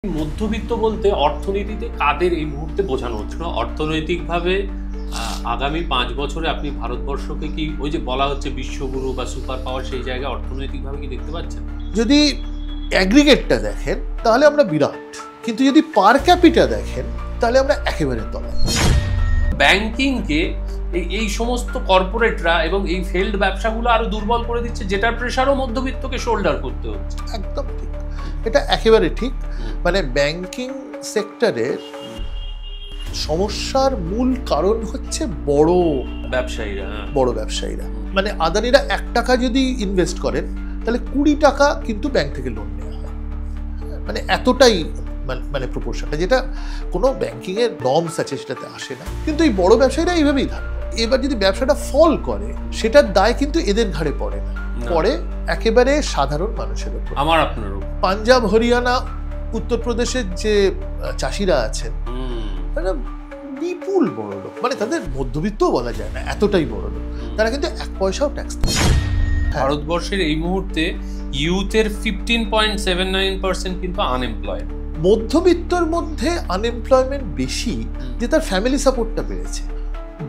মধ্যবিত্ত বলতে অর্থনীতিতে কাদের এই মুহূর্তে বোঝানো হচ্ছে না? অর্থনৈতিকভাবে আগামী 5 বছরে আপনি ভারতবর্ষকে কি ওই যে বলা হচ্ছে বিশ্বগুরু বা সুপার পাওয়ার সেই জায়গায় অর্থনৈতিকভাবে কি দেখতে পাচ্ছেন? যদি অ্যাগ্রিগেটটা দেখেন তাহলে আমরা বিরাট, কিন্তু যদি পার ক্যাপিটা দেখেন তাহলে আমরা একেবারে তলায়। ব্যাংকিংকে এই সমস্ত কর্পোরেটরা এবং এই ফেল্ড ব্যবসাগুলো আরো দুর্বল করে দিচ্ছে, যেটার প্রেশারও মধ্যবিত্তকে শোল্ডার করতে হচ্ছে। একদম ঠিক, এটা একেবারে ঠিক। মানে ব্যাংকিং সেক্টরের সমস্যার মূল কারণ হচ্ছে বড় ব্যবসায়ীরা। মানে আদানিরা 1 টাকা যদি ইনভেস্ট করেন তাহলে 20 টাকা কিন্তু ব্যাংক থেকে লোন নেওয়া হয়। মানে এতটাই মানে প্রপোর্শনটা, যেটা কোনো ব্যাংকিং এর নর্মস আছে সেটাতে আসে না, কিন্তু এই বড় ব্যবসায়ীরা এইভাবেই থাকে। এবার যদি ব্যবসাটা ফল করে সেটার দায় কিন্তু এদের ঘাড়ে পড়ে না, পড়ে একেবারে সাধারণ মানুষের উপর। আমার আপনার পাঞ্জাব, হরিয়ানা, উত্তরপ্রদেশের যে চাষিরা আছেন তারা বিপুল বড় লোক, মানে তাদের মধ্যবিত্তও বলা যায় না, এতটাই বড় লোক। তারা কিন্তু 1 পয়সাও ট্যাক্স দেয় না। ভারতবর্ষের এই মুহূর্তে ইউথের 15.79% কিন্তু আনএমপ্লয়েড। মধ্যবিত্তর মধ্যে আনএমপ্লয়মেন্ট বেশি, যে তার ফ্যামিলি সাপোর্টটা বেড়েছে।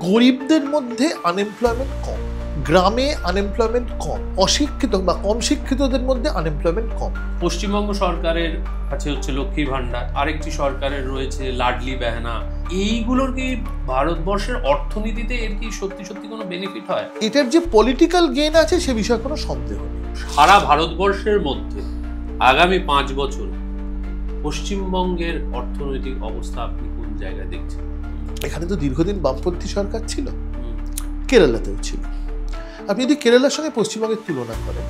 গরিবদের মধ্যে আনএমপ্লয়মেন্ট কম, গ্রামে আনএমপ্লয়মেন্ট কম, অশিক্ষিত বা কম শিক্ষিতদের মধ্যে আনএমপ্লয়মেন্ট কম। পশ্চিমবঙ্গ সরকারের কাছে হচ্ছে লক্ষ্মী ভান্ডার, আরেকটি সরকারের রয়েছে লাডলি বেহানা। এইগুলোর কি ভারতবর্ষের অর্থনীতিতে এর কি সত্যি সত্যি কোনো বেনিফিট হয়? এটার যে পলিটিক্যাল গেইন আছে সে বিষয়ে কোনো সন্দেহ নেই। সারা ভারতবর্ষের মধ্যে আগামী 5 বছর পশ্চিমবঙ্গের অর্থনৈতিক অবস্থা আপনি কোন জায়গায় দেখছেন? এখানে তো দীর্ঘদিন বামপন্থী সরকার ছিল, কেরালাতেও ছিল। আপনি যদি কেরালার সঙ্গে পশ্চিমবঙ্গের তুলনা করেন,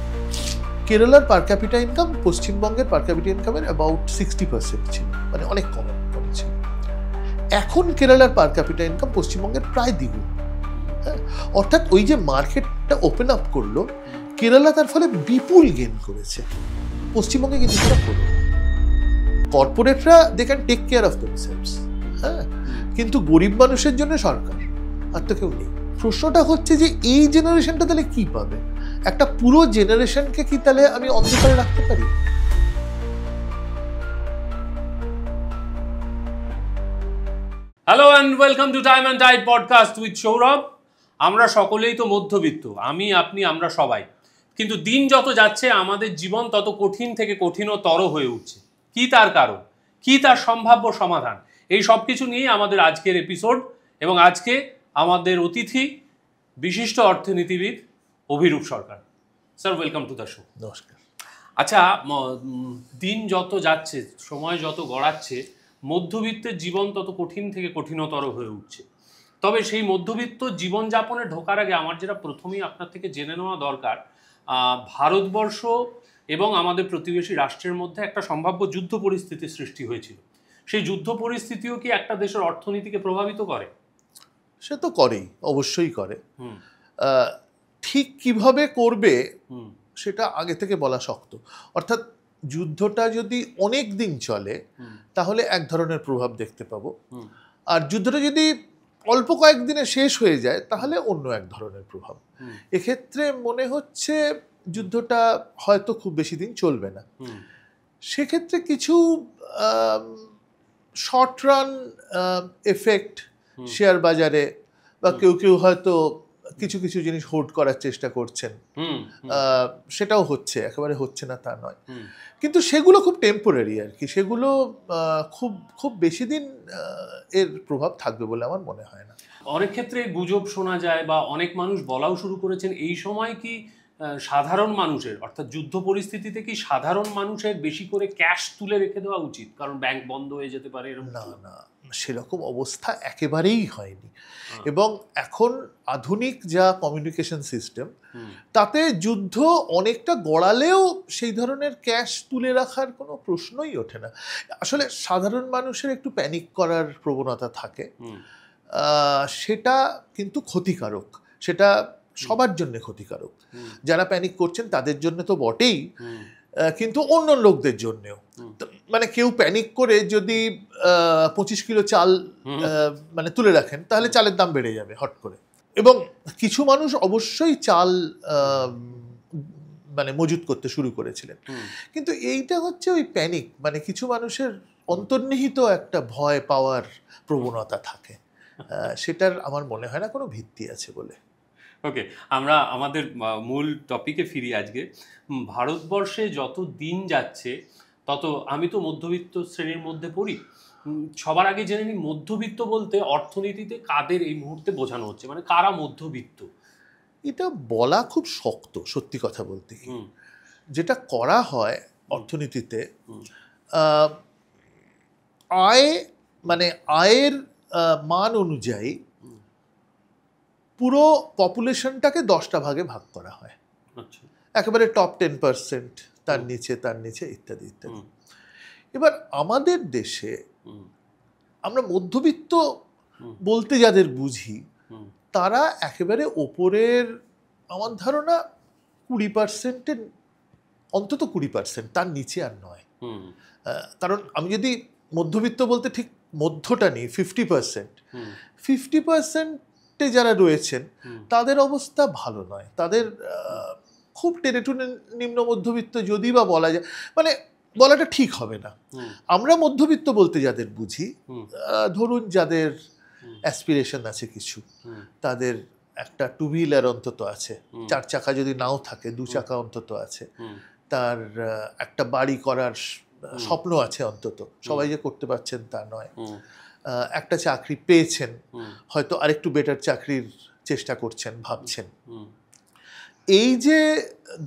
কেরালার পার ক্যাপিটা ইনকাম পশ্চিমবঙ্গের পার ক্যাপিটা ইনকামের অ্যাবাউট 60% ছিল, মানে অনেক কম ছিল। এখন কেরালার পার ক্যাপিটা ইনকাম পশ্চিমবঙ্গের প্রায় দ্বিগুণ। অর্থাৎ ওই যে মার্কেটটা ওপেন আপ করলো কেরালা, তার ফলে বিপুল গেইন করেছে। পশ্চিমবঙ্গে কিন্তু সেটা হলো না। কর্পোরেটরা they can take care of themselves, হ্যাঁ, কিন্তু গরিব মানুষের জন্য সরকার আর তো কেউ নেই। প্রশ্নটা হচ্ছে যে এই জেনারেশনটা তাহলে কি পাবে? একটা পুরো জেনারেশনকে কি তাহলে আমি অন্ধকারে রাখতে পারি? Hello and welcome to Time and Tide podcast with Sourav. আমরা সকলেই তো মধ্যবিত্ত, আমি, আপনি, আমরা সবাই। কিন্তু দিন যত যাচ্ছে আমাদের জীবন তত কঠিন থেকে কঠিনতর হয়ে উঠছে। কি তার কারণ, কি তার সম্ভাব্য সমাধান, এই সব কিছু নিয়ে আমাদের আজকের এপিসোড। এবং আজকে আমাদের অতিথি বিশিষ্ট অর্থনীতিবিদ Abhirup Sarkar. Sir, welcome to the show. নমস্কার। আচ্ছা, দিন যত যাচ্ছে, সময় যত গড়াচ্ছে, মধ্যবিত্তের জীবন তত কঠিন থেকে কঠিনতর হয়ে উঠছে। তবে সেই মধ্যবিত্ত জীবনযাপনে ঢোকার আগে আমার যেটা প্রথমেই আপনার থেকে জেনে নেওয়া দরকার, ভারতবর্ষ এবং আমাদের প্রতিবেশী রাষ্ট্রের মধ্যে একটা সম্ভাব্য যুদ্ধ পরিস্থিতির সৃষ্টি হয়েছিল। সেই যুদ্ধ পরিস্থিতিও কি একটা দেশের অর্থনীতিকে প্রভাবিত করে? সে তো করেই, অবশ্যই করে। ঠিক কিভাবে করবে সেটা আগে থেকে বলা শক্ত। অর্থাৎ যুদ্ধটা যদি অনেক দিন চলে তাহলে এক ধরনের প্রভাব দেখতে পাবো, আর যুদ্ধটা যদি অল্প কয়েকদিনে শেষ হয়ে যায় তাহলে অন্য এক ধরনের প্রভাব। এক্ষেত্রে মনে হচ্ছে যুদ্ধটা হয়তো খুব বেশি দিন চলবে না। সেক্ষেত্রে কিছু শর্ট রান এফেক্ট শেয়ার বাজারে, বা কেউ কেউ হয়তো কিছু কিছু জিনিস হোল্ড করার চেষ্টা করছেন, সেটাও হচ্ছে, একেবারে হচ্ছে না তা নয়। কিন্তু সেগুলো খুব টেম্পোরারি আর কি, সেগুলো খুব খুব বেশি দিন এর প্রভাব থাকবে বলে আমার মনে হয় না। অনেক ক্ষেত্রে গুজব শোনা যায় বা অনেক মানুষ বলাও শুরু করেছেন, এই সময় কি সাধারণ মানুষের, অর্থাৎ যুদ্ধ পরিস্থিতিতে কি সাধারণ মানুষের বেশি করে ক্যাশ তুলে রেখে দেওয়া উচিত, কারণ ব্যাংক বন্ধ হয়ে যেতে পারে? না না, সেরকম অবস্থা একেবারেই হয়নি। এবং এখন আধুনিক যা কমিউনিকেশন সিস্টেম, তাতে যুদ্ধ অনেকটা গড়ালেও সেই ধরনের ক্যাশ তুলে রাখার কোনো প্রশ্নই ওঠে না। আসলে সাধারণ মানুষের একটু প্যানিক করার প্রবণতা থাকে, সেটা কিন্তু ক্ষতিকারক, সেটা সবার জন্য ক্ষতিকারক। যারা প্যানিক করছেন তাদের জন্য তো বটেই, কিন্তু অন্য লোকদের জন্যেও। মানে কেউ প্যানিক করে যদি 25 কিলো চাল মানে তুলে রাখেন তাহলে চালের দাম বেড়ে যাবে হট করে। এবং কিছু মানুষ অবশ্যই চাল মানে মজুত করতে শুরু করেছিলেন। কিন্তু এইটা হচ্ছে ওই প্যানিক, মানে কিছু মানুষের অন্তর্নিহিত একটা ভয় পাওয়ার প্রবণতা থাকে, সেটার আমার মনে হয় না কোনো ভিত্তি আছে বলে। ওকে, আমরা আমাদের মূল টপিকে ফিরি আজকে। ভারতবর্ষে যত দিন যাচ্ছে তত, আমি তো মধ্যবিত্ত শ্রেণীর মধ্যে পড়ি, সবার আগে জেনে নিই মধ্যবিত্ত বলতে অর্থনীতিতে কাদের এই মুহূর্তে বোঝানো হচ্ছে, মানে কারা মধ্যবিত্ত? এটা বলা খুব শক্ত, সত্যি কথা বলতে কি। যেটা করা হয় অর্থনীতিতে, আয় মানে আয়ের মান অনুযায়ী পুরো পপুলেশনটাকে 10টা ভাগে ভাগ করা হয়। একেবারে টপ 10%, তার নিচে ইত্যাদি ইত্যাদি। এবার আমাদের দেশে আমরা মধ্যবিত্ত বলতে যাদের বুঝি, তারা একেবারে ওপরের, আমার ধারণা 20%, অন্তত 20%, তার নিচে আর নয়। কারণ আমি যদি মধ্যবিত্ত বলতে ঠিক মধ্যটা নিই, 50%, যারা রয়েছেন তাদের অবস্থা ভালো নয়। তাদের খুব টেনেটুনে নিম্ন মধ্যবিত্ত যদি বা বলা যায়, মানে বলাটা ঠিক হবে না। আমরা মধ্যবিত্ত বলতে যাদের বুঝি, ধরুন যাদের অ্যাসপিরেশন আছে কিছু, তাদের একটা 2 হুইলার অন্তত আছে, 4 চাকা যদি নাও থাকে 2 চাকা অন্তত আছে, তার একটা বাড়ি করার স্বপ্ন আছে অন্তত, সবাই যে করতে পারছেন তা নয়, একটা চাকরি পেয়েছেন, হয়তো আরেকটু বেটার চাকরির চেষ্টা করছেন, ভাবছেন। এই যে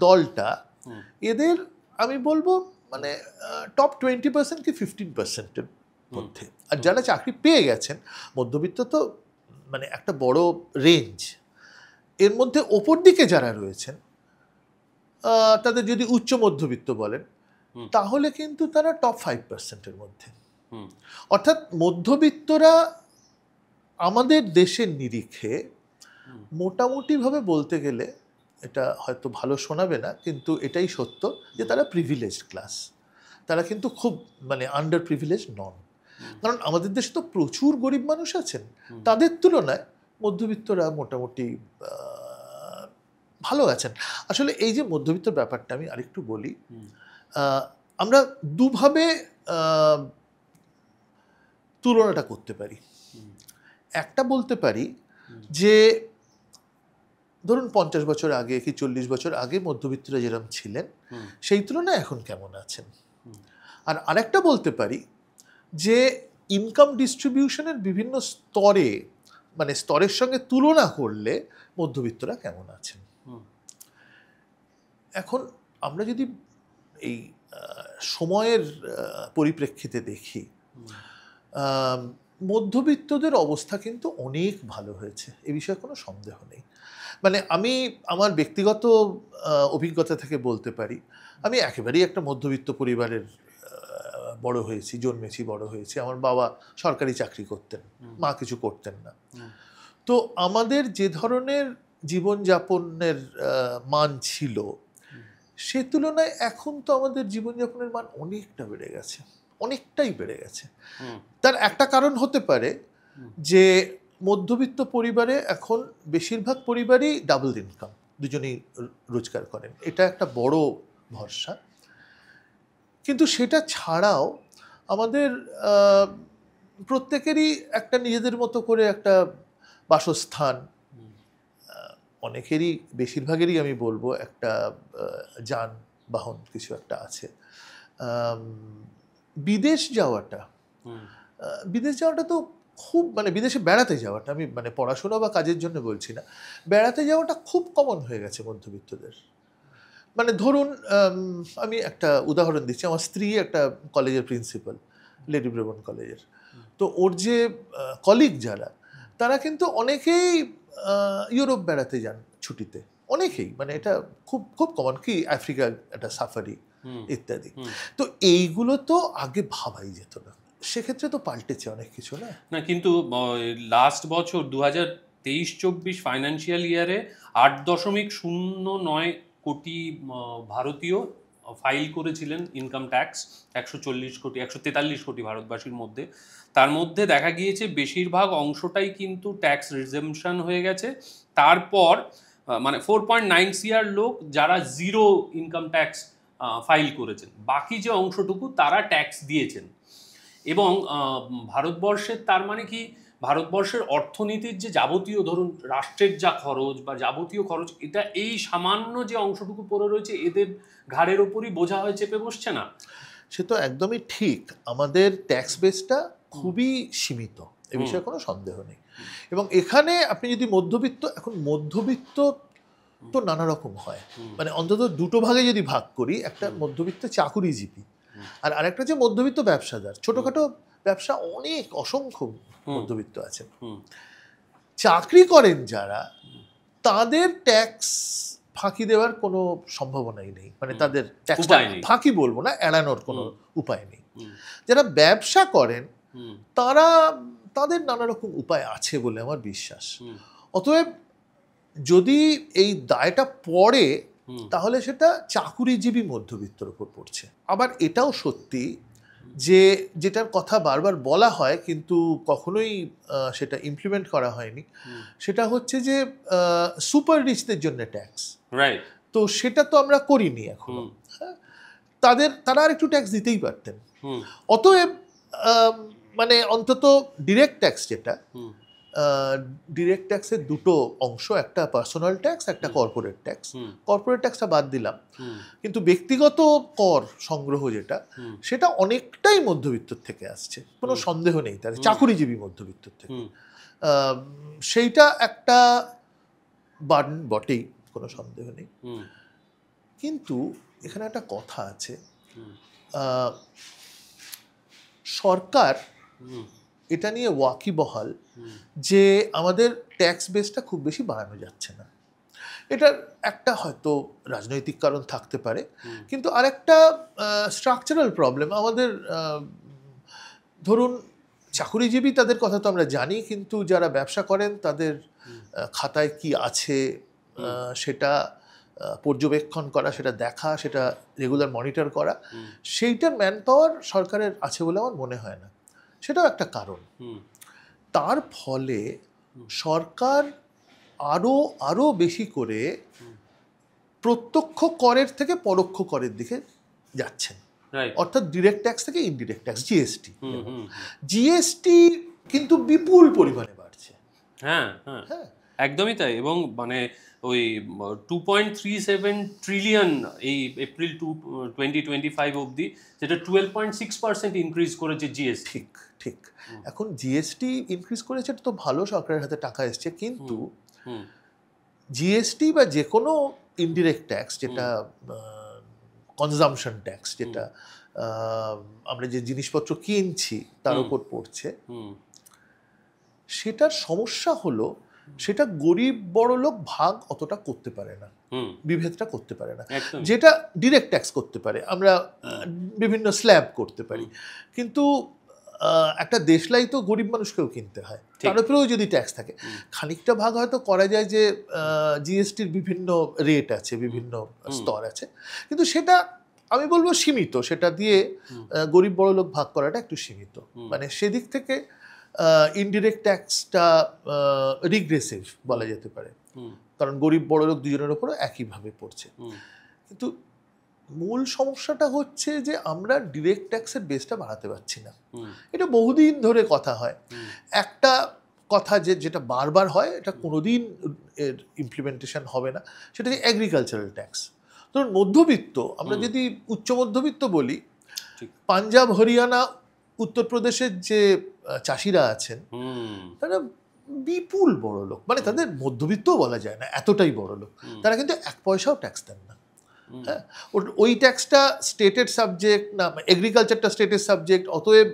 দলটা, এদের আমি বলবো মানে টপ 20% কি 15%-এর মধ্যে। আর যারা চাকরি পেয়ে গেছেন, মধ্যবিত্ত তো মানে একটা বড় রেঞ্জ, এর মধ্যে ওপর দিকে যারা রয়েছেন তাদের যদি উচ্চ মধ্যবিত্ত বলেন, তাহলে কিন্তু তারা টপ 5%-এর মধ্যে। অর্থাৎ মধ্যবিত্তরা আমাদের দেশের নিরিখে মোটামুটিভাবে বলতে গেলে, এটা হয়তো ভালো শোনাবে না কিন্তু এটাই সত্য, যে তারা প্রিভিলেজড ক্লাস। তারা কিন্তু খুব মানে আন্ডার প্রিভিলেজ নন। কারণ আমাদের দেশে তো প্রচুর গরিব মানুষ আছেন, তাদের তুলনায় মধ্যবিত্তরা মোটামুটি ভালো আছেন। আসলে এই যে মধ্যবিত্ত ব্যাপারটা আমি আরেকটু বলি, আমরা দুভাবে তুলনাটা করতে পারি। একটা বলতে পারি যে ধরুন 50 বছর আগে কি 40 বছর আগে মধ্যবিত্তরা যেরকম ছিলেন, সেই তুলনায় এখন কেমন আছেন। আর আরেকটা বলতে পারি যে ইনকাম ডিস্ট্রিবিউশনের বিভিন্ন স্তরে, মানে স্তরের সঙ্গে তুলনা করলে মধ্যবিত্তরা কেমন আছেন। এখন আমরা যদি এই সময়ের পরিপ্রেক্ষিতে দেখি, মধ্যবিত্তদের অবস্থা কিন্তু অনেক ভালো হয়েছে, এ বিষয়ে কোনো সন্দেহ নেই। মানে আমি আমার ব্যক্তিগত অভিজ্ঞতা থেকে বলতে পারি, আমি একেবারেই একটা মধ্যবিত্ত পরিবারের বড় হয়েছি, জন্মেছি, বড় হয়েছি। আমার বাবা সরকারি চাকরি করতেন, মা কিছু করতেন না। তো আমাদের যে ধরনের জীবনযাপনের মান ছিল, সে তুলনায় এখন তো আমাদের জীবনযাপনের মান অনেকটা বেড়ে গেছে, অনেকটাই বেড়ে গেছে। তার একটা কারণ হতে পারে যে মধ্যবিত্ত পরিবারে এখন বেশিরভাগ পরিবারই ডাবল ইনকাম, দুজনেই রোজগার করেন, এটা একটা বড় ভরসা। কিন্তু সেটা ছাড়াও আমাদের প্রত্যেকেরই একটা নিজেদের মতো করে একটা বাসস্থান, অনেকেরই, বেশিরভাগেরই আমি বলবো একটা যানবাহন কিছু একটা আছে। বিদেশ যাওয়াটা তো খুব, মানে বিদেশে বেড়াতে যাওয়াটা, আমি মানে পড়াশোনা বা কাজের জন্য বলছি না, বেড়াতে যাওয়াটা খুব কমন হয়ে গেছে মধ্যবিত্তদের। মানে ধরুন আমি একটা উদাহরণ দিচ্ছি, আমার স্ত্রী একটা কলেজের প্রিন্সিপাল, লেডি ব্রেবন কলেজের। তো ওর যে কলিগ যারা, তারা কিন্তু অনেকেই ইউরোপ বেড়াতে যান ছুটিতে, অনেকেই, মানে এটা খুব খুব কমন, কি আফ্রিকা একটা সাফারি ইত্যাদি। তো এইগুলো তো আগে ভাবাই যেত না, সেক্ষেত্রে তো পাল্টেছে অনেক কিছু, না? না, কিন্তু লাস্ট বছর 2023-24 ফাইন্যান্সিয়াল ইয়ারে 8.09 কোটি ভারতীয় ফাইল করেছিলেন ইনকাম ট্যাক্স, 143 কোটি ভারতবাসীর মধ্যে। তার মধ্যে দেখা গিয়েছে বেশিরভাগ অংশটাই কিন্তু ট্যাক্স রিজেমশন হয়ে গেছে। তারপর মানে 4.9 CR লোক যারা জিরো ইনকাম ট্যাক্স ফাইল করেছেন, বাকি যে অংশটুকু তারা ট্যাক্স দিয়েছেন। এবং ভারতবর্ষের তার মানে কি, ভারতবর্ষের অর্থনীতির যে যাবতীয় ধরুন রাষ্ট্রের যা খরচ বা যাবতীয় খরচ, এটা এই সামান্য যে অংশটুকু পড়ে রয়েছে এদের ঘাড়ের ওপরই বোঝা হয়ে চেপে বসছে না? সে তো একদমই ঠিক। আমাদের ট্যাক্স বেসটা খুবই সীমিত, এ বিষয়ে কোনো সন্দেহ নেই। এবং এখানে আপনি যদি মধ্যবিত্ত, এখন মধ্যবিত্ত তো নানা রকম হয়, মানে অন্তত দুটো ভাগে যদি ভাগ করি, একটা মধ্যবিত্ত চাকুরিজীবী আর আরেকটা যে মধ্যবিত্ত ব্যবসাদার। ছোটখাটো ব্যবসা অনেক অসংখ্য মধ্যবিত্ত আছেন। চাকরি করেন যারা, তাদের ট্যাক্স ফাঁকি দেওয়ার কোনো সম্ভাবনাই নেই, মানে তাদের ট্যাক্স ফাঁকি বলবো না, এড়ানোর কোনো উপায় নেই। যারা ব্যবসা করেন তারা, তাদের নানা রকম উপায় আছে বলে আমার বিশ্বাস। অতএব যদি এই দায়টা পড়ে তাহলে সেটা চাকুরিজীবী মধ্যবিত্তর উপর পড়ছে। আবার এটাও সত্যি যে যেটার কথা বারবার বলা হয় কিন্তু কখনোই সেটা ইমপ্লিমেন্ট করা হয়নি, সেটা হচ্ছে যে সুপার রিচদের জন্য ট্যাক্স। রাইট। তো সেটা তো আমরা করিনি এখন। তারা আর একটু ট্যাক্স দিতেই পারতেন। অতএব মানে অন্তত ডিরেক্ট ট্যাক্স, যেটা ডিরেক্ট ট্যাক্সের দুটো অংশ, একটা পার্সোনাল ট্যাক্স, একটা কর্পোরেট ট্যাক্স। কর্পোরেট ট্যাক্সটা বাদ দিলাম, কিন্তু ব্যক্তিগত কর সংগ্রহ যেটা, সেটা অনেকটাই মধ্যবিত্তর থেকে আসছে, কোনো সন্দেহ নেই তার, চাকুরিজীবী মধ্যবিত্তর থেকে। সেইটা একটা বার্ডেন বটেই, কোনো সন্দেহ নেই। কিন্তু এখানে একটা কথা আছে, সরকার এটা নিয়ে ওয়াকিবহাল যে আমাদের ট্যাক্স বেসটা খুব বেশি বাড়ানো যাচ্ছে না। এটার একটা হয়তো রাজনৈতিক কারণ থাকতে পারে, কিন্তু আরেকটা স্ট্রাকচারাল প্রবলেম আমাদের। ধরুন চাকুরিজীবী, তাদের কথা তো আমরা জানি, কিন্তু যারা ব্যবসা করেন তাদের খাতায় কি আছে সেটা পর্যবেক্ষণ করা, সেটা দেখা, সেটা রেগুলার মনিটর করা, সেইটার ম্যান পাওয়ার সরকারের আছে বলে আমার মনে হয় না। সেটাও একটা কারণ। তার ফলে সরকার আরো বেশি করে প্রত্যক্ষ করের থেকে পরোক্ষ করের দিকে যাচ্ছেন, অর্থাৎ ডিরেক্ট ট্যাক্স থেকে ইনডিরেক্ট ট্যাক্স, জিএসটি। জিএসটি কিন্তু বিপুল পরিমাণে বাড়ছে। হ্যাঁ হ্যাঁ, একদমই তাই। এবং মানে ওই 2.37 ট্রিলিয়ন এই এপ্রিল 2025 অবধি, যেটা 12.6% ইনক্রিজ করেছে জিএসটি। ঠিক ঠিক। এখন জিএসটি ইনক্রিজ করেছে, তো ভালো, সরকারের হাতে টাকা এসছে, কিন্তু জিএসটি বা যে কোনো ইনডিরেক্ট ট্যাক্স, যেটা কনজামশন ট্যাক্স, যেটা আমরা যে জিনিসপত্র কিনছি তার উপর পড়ছে, সেটার সমস্যা হলো সেটা গরিব বড় লোক ভাগ অতটা করতে পারে না, বিভেদটা করতে পারে না। যেটা ডিরেক্ট ট্যাক্স করতে পারে, আমরা বিভিন্ন স্ল্যাব করতে পারি, কিন্তু একটা দেশলাই তো গরিব মানুষকেও কিনতে হয়, তার উপরেও যদি ট্যাক্স থাকে, খানিকটা ভাগ হয়তো করা যায় যে জিএসটির বিভিন্ন রেট আছে, বিভিন্ন স্তর আছে, কিন্তু সেটা আমি বলবো সীমিত। সেটা দিয়ে গরিব বড় লোক ভাগ করাটা একটু সীমিত। মানে সেদিক থেকে ইনডিরেক্ট ট্যাক্সটা রিগ্রেসিভ বলা যেতে পারে, কারণ গরিব বড় লোক দুজনের উপরও একইভাবে পড়ছে। কিন্তু মূল সমস্যাটা হচ্ছে যে আমরা ডিরেক্ট ট্যাক্সের বেসটা বাড়াতে পারছি না। এটা বহুদিন ধরে কথা হয়। একটা কথা যেটা বারবার হয়, এটা কোনোদিন এর ইমপ্লিমেন্টেশন হবে না, সেটা যে এগ্রিকালচারাল ট্যাক্স। ধরুন মধ্যবিত্ত, আমরা যদি উচ্চ মধ্যবিত্ত বলি, পাঞ্জাব, হরিয়ানা, উত্তরপ্রদেশের যে চাষিরা আছেন তারা বিপুল বড় লোক, মানে তাদের মধ্যবিত্তও বলা যায় না, এতটাই বড় লোক। তারা কিন্তু এক পয়সাও ট্যাক্স দেন না। হ্যাঁ, ওই ট্যাক্সটা স্টেটের সাবজেক্ট না, এগ্রিকালচারটা স্টেটের সাবজেক্ট, অতএব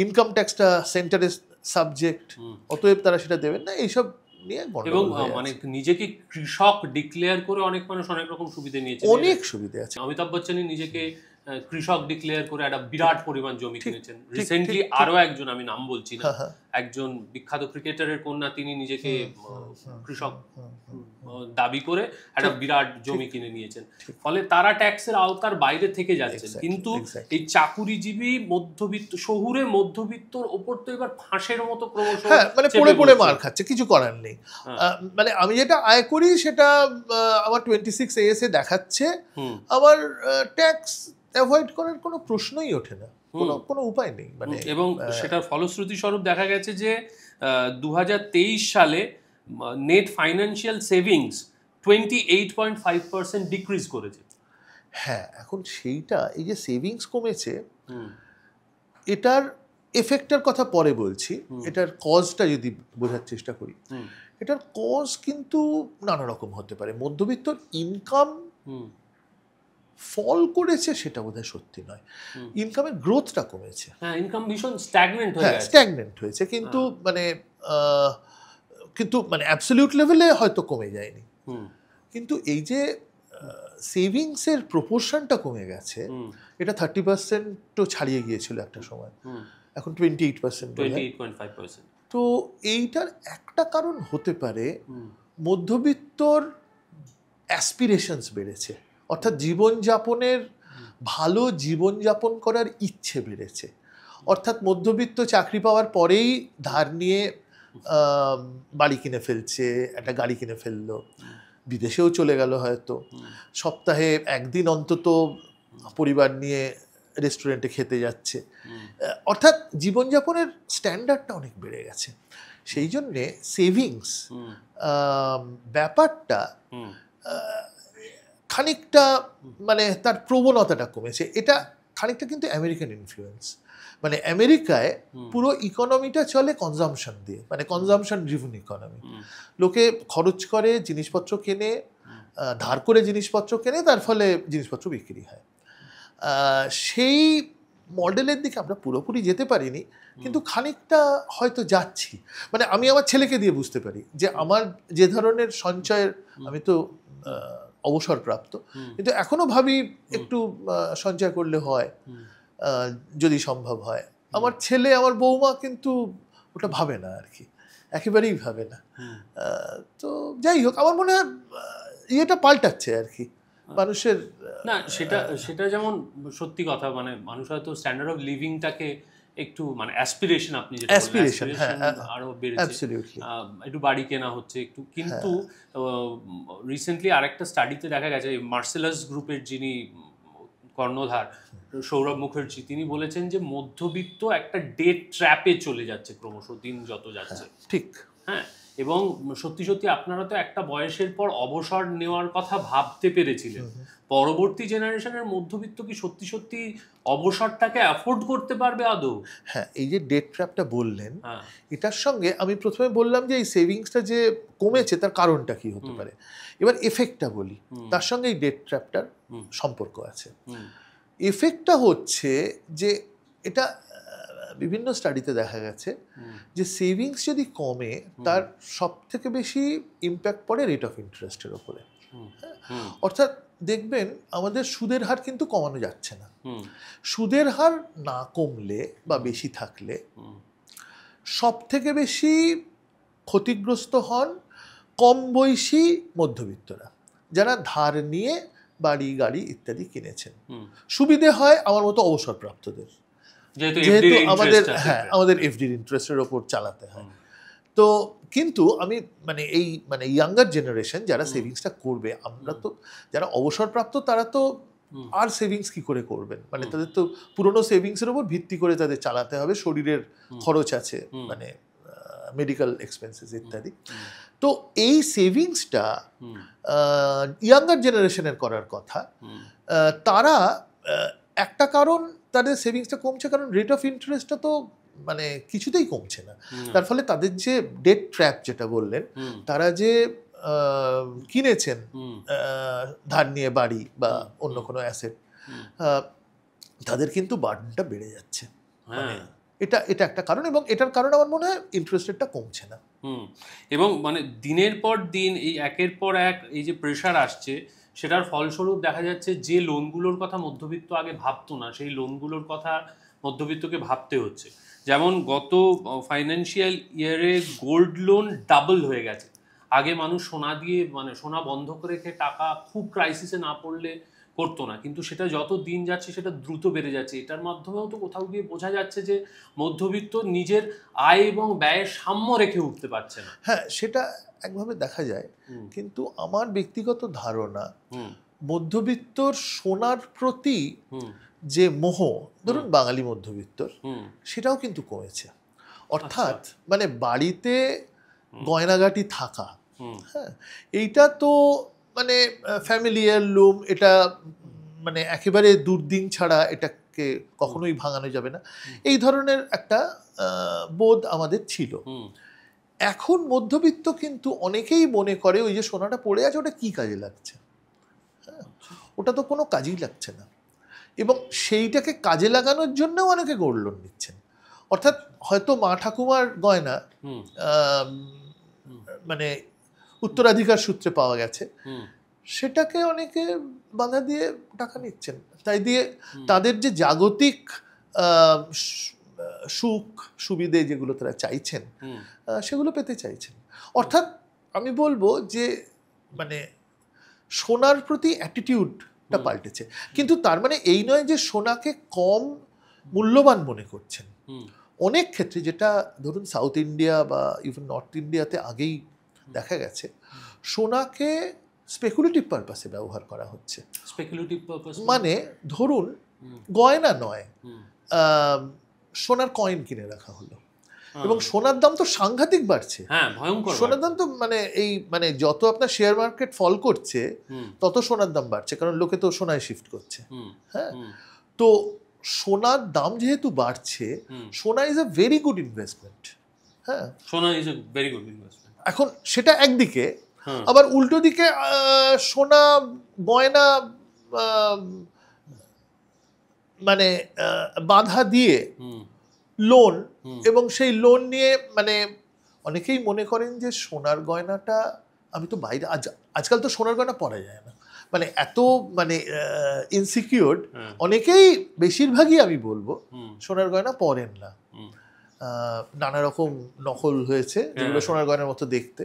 ইনকাম ট্যাক্সটা সেন্টারের সাবজেক্ট, অতএব তারা সেটা দেবেন না। এইসব নিয়ে এবং মানে নিজেকে কৃষক ডিক্লেয়ার করে অনেক মানুষ অনেক রকম সুবিধা নিয়েছে, অনেক সুবিধা আছে। অমিতাভ বচ্চনই নিজেকে কৃষক ডিক্লেয়ার করে একটা বিরাট পরিমাণ জমি কিনেছেন। রিসেন্টলি আরো একজন, আমি নাম বলছি না, একজন বিখ্যাত ক্রিকেটারের কন্যা, তিনি নিজেকে কৃষক দাবি করে একটা বিরাট জমি কিনে নিয়েছেন, ফলে তারা ট্যাক্সের আওতার বাইরে থেকে যাচ্ছেন। কিন্তু এই চাকুরিজীবী মধ্যবিত্ত শহুরে মধ্যবিত্তর ওপর তো এবার ফাঁসের মতো ক্রমশ মানে পড়ে পড়ে মার খাচ্ছে, কিছু করার নেই। মানে আমি যেটা আয় করি সেটা আমার 26 AS এ দেখাচ্ছে, আমার ট্যাক্স অ্যাভয়েড করার কোনো প্রশ্নই ওঠে না, কোনো উপায় নেই। মানে এবং সেটার ফলশ্রুতি স্বরূপ দেখা গেছে যে 2023 সালে নেট ফাইন্যান্সিয়াল সেভিংস 28.5% ডিক্রিজ করেছে। হ্যাঁ, এখন সেইটা, এই যে সেভিংস কমেছে, এটার এফেক্টের কথা পরে বলছি, এটার কজটা যদি বোঝার চেষ্টা করি, এটার কজ কিন্তু নানা রকম হতে পারে। মধ্যবিত্তর ইনকাম ফল করেছে সেটা বোধহয় সত্যি নয়, ইনকামের গ্রোথটা কমেছে। হ্যাঁ, ইনকাম ভীষণ স্ট্যাগনেন্ট হয়েছে, কিন্তু মানে অ্যাবসলিউট লেভেলে হয়তো কমে যায়নি। কিন্তু এই যে সেভিংসের প্রপোর্শনটা কমে গেছে, এটা 30% ছাড়িয়ে গিয়েছিল একটা সময়, এখন 28%। তো এইটার একটা কারণ হতে পারে মধ্যবিত্তর অ্যাসপিরেশনস বেড়েছে, অর্থাৎ জীবনযাপনের ভালো জীবনযাপন করার ইচ্ছে বেড়েছে। অর্থাৎ মধ্যবিত্ত চাকরি পাওয়ার পরেই ধার নিয়ে বাড়ি কিনে ফেলছে, একটা গাড়ি কিনে ফেললো, বিদেশেও চলে গেল, হয়তো সপ্তাহে একদিন অন্তত পরিবার নিয়ে রেস্টুরেন্টে খেতে যাচ্ছে। অর্থাৎ জীবনযাপনের স্ট্যান্ডার্ডটা অনেক বেড়ে গেছে। সেই জন্যে সেভিংস ব্যাপারটা খানিকটা মানে তার প্রবণতাটা কমেছে। এটা খানিকটা কিন্তু আমেরিকান ইনফ্লুয়েন্স। মানে আমেরিকায় পুরো ইকোনমিটা চলে কনজামশন দিয়ে, মানে কনজামশন ড্রিভেন ইকোনমি। লোকে খরচ করে, জিনিসপত্র কেনে, ধার করে জিনিসপত্র কেনে, তার ফলে জিনিসপত্র বিক্রি হয়। সেই মডেলের দিকে আমরা পুরোপুরি যেতে পারিনি, কিন্তু খানিকটা হয়তো যাচ্ছি। মানে আমি আমার ছেলেকে দিয়ে বুঝতে পারি যে আমার যে ধরনের সঞ্চয়ের, আমি তো অবসরপ্রাপ্ত, কিন্তু এখনো ভাবি একটু সঞ্চয় করলে হয় যদি সম্ভব হয়। আমার ছেলে, আমার বৌমা কিন্তু ওটা ভাবে না আর কি, একেবারেই ভাবে না। তো যাই হোক, আমার মনে হয় ইয়েটা পাল্টাচ্ছে আর কি মানুষের। না, সেটা যেমন সত্যি কথা, মানে মানুষ হয়তো স্ট্যান্ডার্ড অফ লিভিংটাকে একটু, মানে অ্যাসপিরেশন, আপনি যেটা অ্যাসপিরেশন আরো বেড়েছে, একটু বাড়ি কেনা হচ্ছে একটু। কিন্তু রিসেন্টলি আরেকটা স্টাডিতে দেখা গেছে, মার্সেলাস গ্রুপের যিনি কর্ণধার সৌরভ মুখার্জি, তিনি বলেছেন যে মধ্যবিত্ত একটা ডেট ট্র্যাপে চলে যাচ্ছে ক্রমশ দিন যত যাচ্ছে। ঠিক, হ্যাঁ। এবং সত্যি সত্যি আপনারা তো একটা বয়সের পর অবসর নেওয়ার কথা ভাবতে পেরেছিলেন, পরবর্তী জেনারেশনের মধ্যবিত্ত কি সত্যি সত্যি অবসরটাকে অ্যাফোর্ড করতে পারবে আদৌ? হ্যাঁ, এই যে ডেট ট্র্যাপটা বললেন, এটার সঙ্গে আমি প্রথমে বললাম যে এই সেভিংসটা যে কমেছে তার কারণটা কি হতে পারে, এবার এফেক্টটা বলি, তার সঙ্গে এই ডেট ট্র্যাপটার সম্পর্ক আছে। এফেক্টটা হচ্ছে যে এটা বিভিন্ন স্টাডিতে দেখা গেছে যে সেভিংস যদি কমে, তার সব থেকে বেশি ইম্প্যাক্ট পড়ে রেট অফ ইন্টারেস্টের ওপরে। অর্থাৎ দেখবেন আমাদের সুদের হার কিন্তু কমানো যাচ্ছে না। সুদের হার না কমলে বা বেশি থাকলে সব থেকে বেশি ক্ষতিগ্রস্ত হন কম বয়সী মধ্যবিত্তরা, যারা ধার নিয়ে বাড়ি গাড়ি ইত্যাদি কিনেছেন। সুবিধে হয় আমার মতো অবসরপ্রাপ্তদের, যেহেতু আমাদের এফডির ইন্টারেস্টের ওপর চালাতে হয়। তো কিন্তু আমি মানে ইয়াঙ্গার জেনারেশন যারা সেভিংসটা করবে, আমরা তো যারা অবসরপ্রাপ্ত তারা তো আর সেভিংস কি করে করবেন, মানে তাদের তো পুরনো সেভিংসের ওপর ভিত্তি করে তাদের চালাতে হবে, শরীরের খরচ আছে, মানে মেডিকেল এক্সপেন্সেস ইত্যাদি। তো এই সেভিংসটা ইয়াঙ্গার জেনারেশনের করার কথা। তারা একটা কারণ তাদের সেভিংসটা কমছে, কারণ রেট অফ ইন্টারেস্টটা তো মানে কিছুতেই কমছে না। তার ফলে তাদের যে ডেট ট্র্যাপ যেটা বললেন, তারা যে কিনেছেন ধার নিয়ে বাড়ি বা অন্য কোনো অ্যাসেট, তাদের কিন্তু বার্ডেনটা বেড়ে যাচ্ছে। এটা একটা কারণ, এবং এটার কারণ আমার মনে হয় ইন্টারেস্ট রেটটা কমছে না। এবং মানে দিনের পর দিন এই একের পর এক এই যে প্রেশার আসছে, সেটার ফলস্বরূপ দেখা যাচ্ছে যে লোনগুলোর কথা মধ্যবিত্ত আগে ভাবতো না, সেই লোনগুলোর কথা মধ্যবিত্তকে ভাবতে হচ্ছে। যেমন গত ফাইন্যান্সিয়াল ইয়ারে গোল্ড লোন ডাবল হয়ে গেছে। আগে মানুষ সোনা দিয়ে মানে সোনা বন্ধক রেখে টাকা খুব ক্রাইসিসে না পড়লে করতো না, কিন্তু সেটা যত দিন যাচ্ছে সেটা দ্রুত বেড়ে যাচ্ছে। এটার মাধ্যমেও তো কোথাও গিয়ে বোঝা যাচ্ছে যে মধ্যবিত্ত নিজের আয় এবং ব্যয়ের সাম্য রেখে উঠতে পারছে না। হ্যাঁ, সেটা একভাবে দেখা যায়, কিন্তু আমার ব্যক্তিগত ধারণা মধ্যবিত্তর সোনার প্রতি যে মোহ, ধরুন বাঙালি মধ্যবিত্তর, সেটাও কিন্তু কমেছে। অর্থাৎ মানে বাড়িতে গয়নাগাটি থাকা, হ্যাঁ, এইটা তো মানে ফ্যামিলিয়ার লুম, এটা মানে একেবারে দুর্দিন ছাড়া এটাকে কখনোই ভাঙানো যাবে না, এই ধরনের একটা বোধ আমাদের ছিল। এখন মধ্যবিত্ত কিন্তু অনেকেই মনে করে ওই যে সোনাটা পড়ে আছে ওটা কি কাজে লাগছে, হ্যাঁ, ওটা তো কোনো কাজেই লাগছে না, এবং সেইটাকে কাজে লাগানোর জন্যও অনেকে গোল্ড লোন নিচ্ছেন। অর্থাৎ হয়তো মা ঠাকুমার গয়না মানে উত্তরাধিকার সূত্রে পাওয়া গেছে, সেটাকে অনেকে বাধা দিয়ে টাকা নিচ্ছেন, তাই দিয়ে তাদের যে জাগতিক সুখ সুবিধে যেগুলো তারা চাইছেন সেগুলো পেতে চাইছেন। অর্থাৎ আমি বলবো যে মানে সোনার প্রতি অ্যাটিটিউডটা পাল্টেছে, কিন্তু তার মানে এই নয় যে সোনাকে কম মূল্যবান মনে করছেন। অনেক ক্ষেত্রে, যেটা ধরুন সাউথ ইন্ডিয়া বা ইভেন নর্থ ইন্ডিয়াতে আগেই দেখা গেছে, সোনাকে স্পেকুলেটিভ পারপাসে ব্যবহার করা হচ্ছে। স্পেকুলেটিভ পারপাস মানে ধরুন গয়না নয়, সোনার কয়েন কিনে রাখা হলো, এবং সোনার দাম তো সাংঘাতিক বাড়ছে। হ্যাঁ, ভয়ঙ্কর সোনার দাম তো মানে এই মানে যত আপনার শেয়ার মার্কেট ফল করছে তত সোনার দাম বাড়ছে, কারণ লোকে তো সোনায় শিফট করছে। হ্যাঁ, তো সোনার দাম যেহেতু বাড়ছে, সোনা is a very good investment. হ্যাঁ, সোনা is a very good investment. এখন সেটা একদিকে, আবার উল্টো দিকে সোনা গয়না মানে বাধা দিয়ে লোন, এবং সেই লোন নিয়ে মানে অনেকেই মনে করেন যে সোনার গয়নাটা, আমি তো বাইরে আজকাল তো সোনার গয়না পরা যায় না, মানে এত মানে ইনসিকিউরড, অনেকেই বেশিরভাগই আমি বলবো সোনার গয়না পরেন না। নানা রকম নকল হয়েছে যেগুলো সোনার গয়নার মতো দেখতে।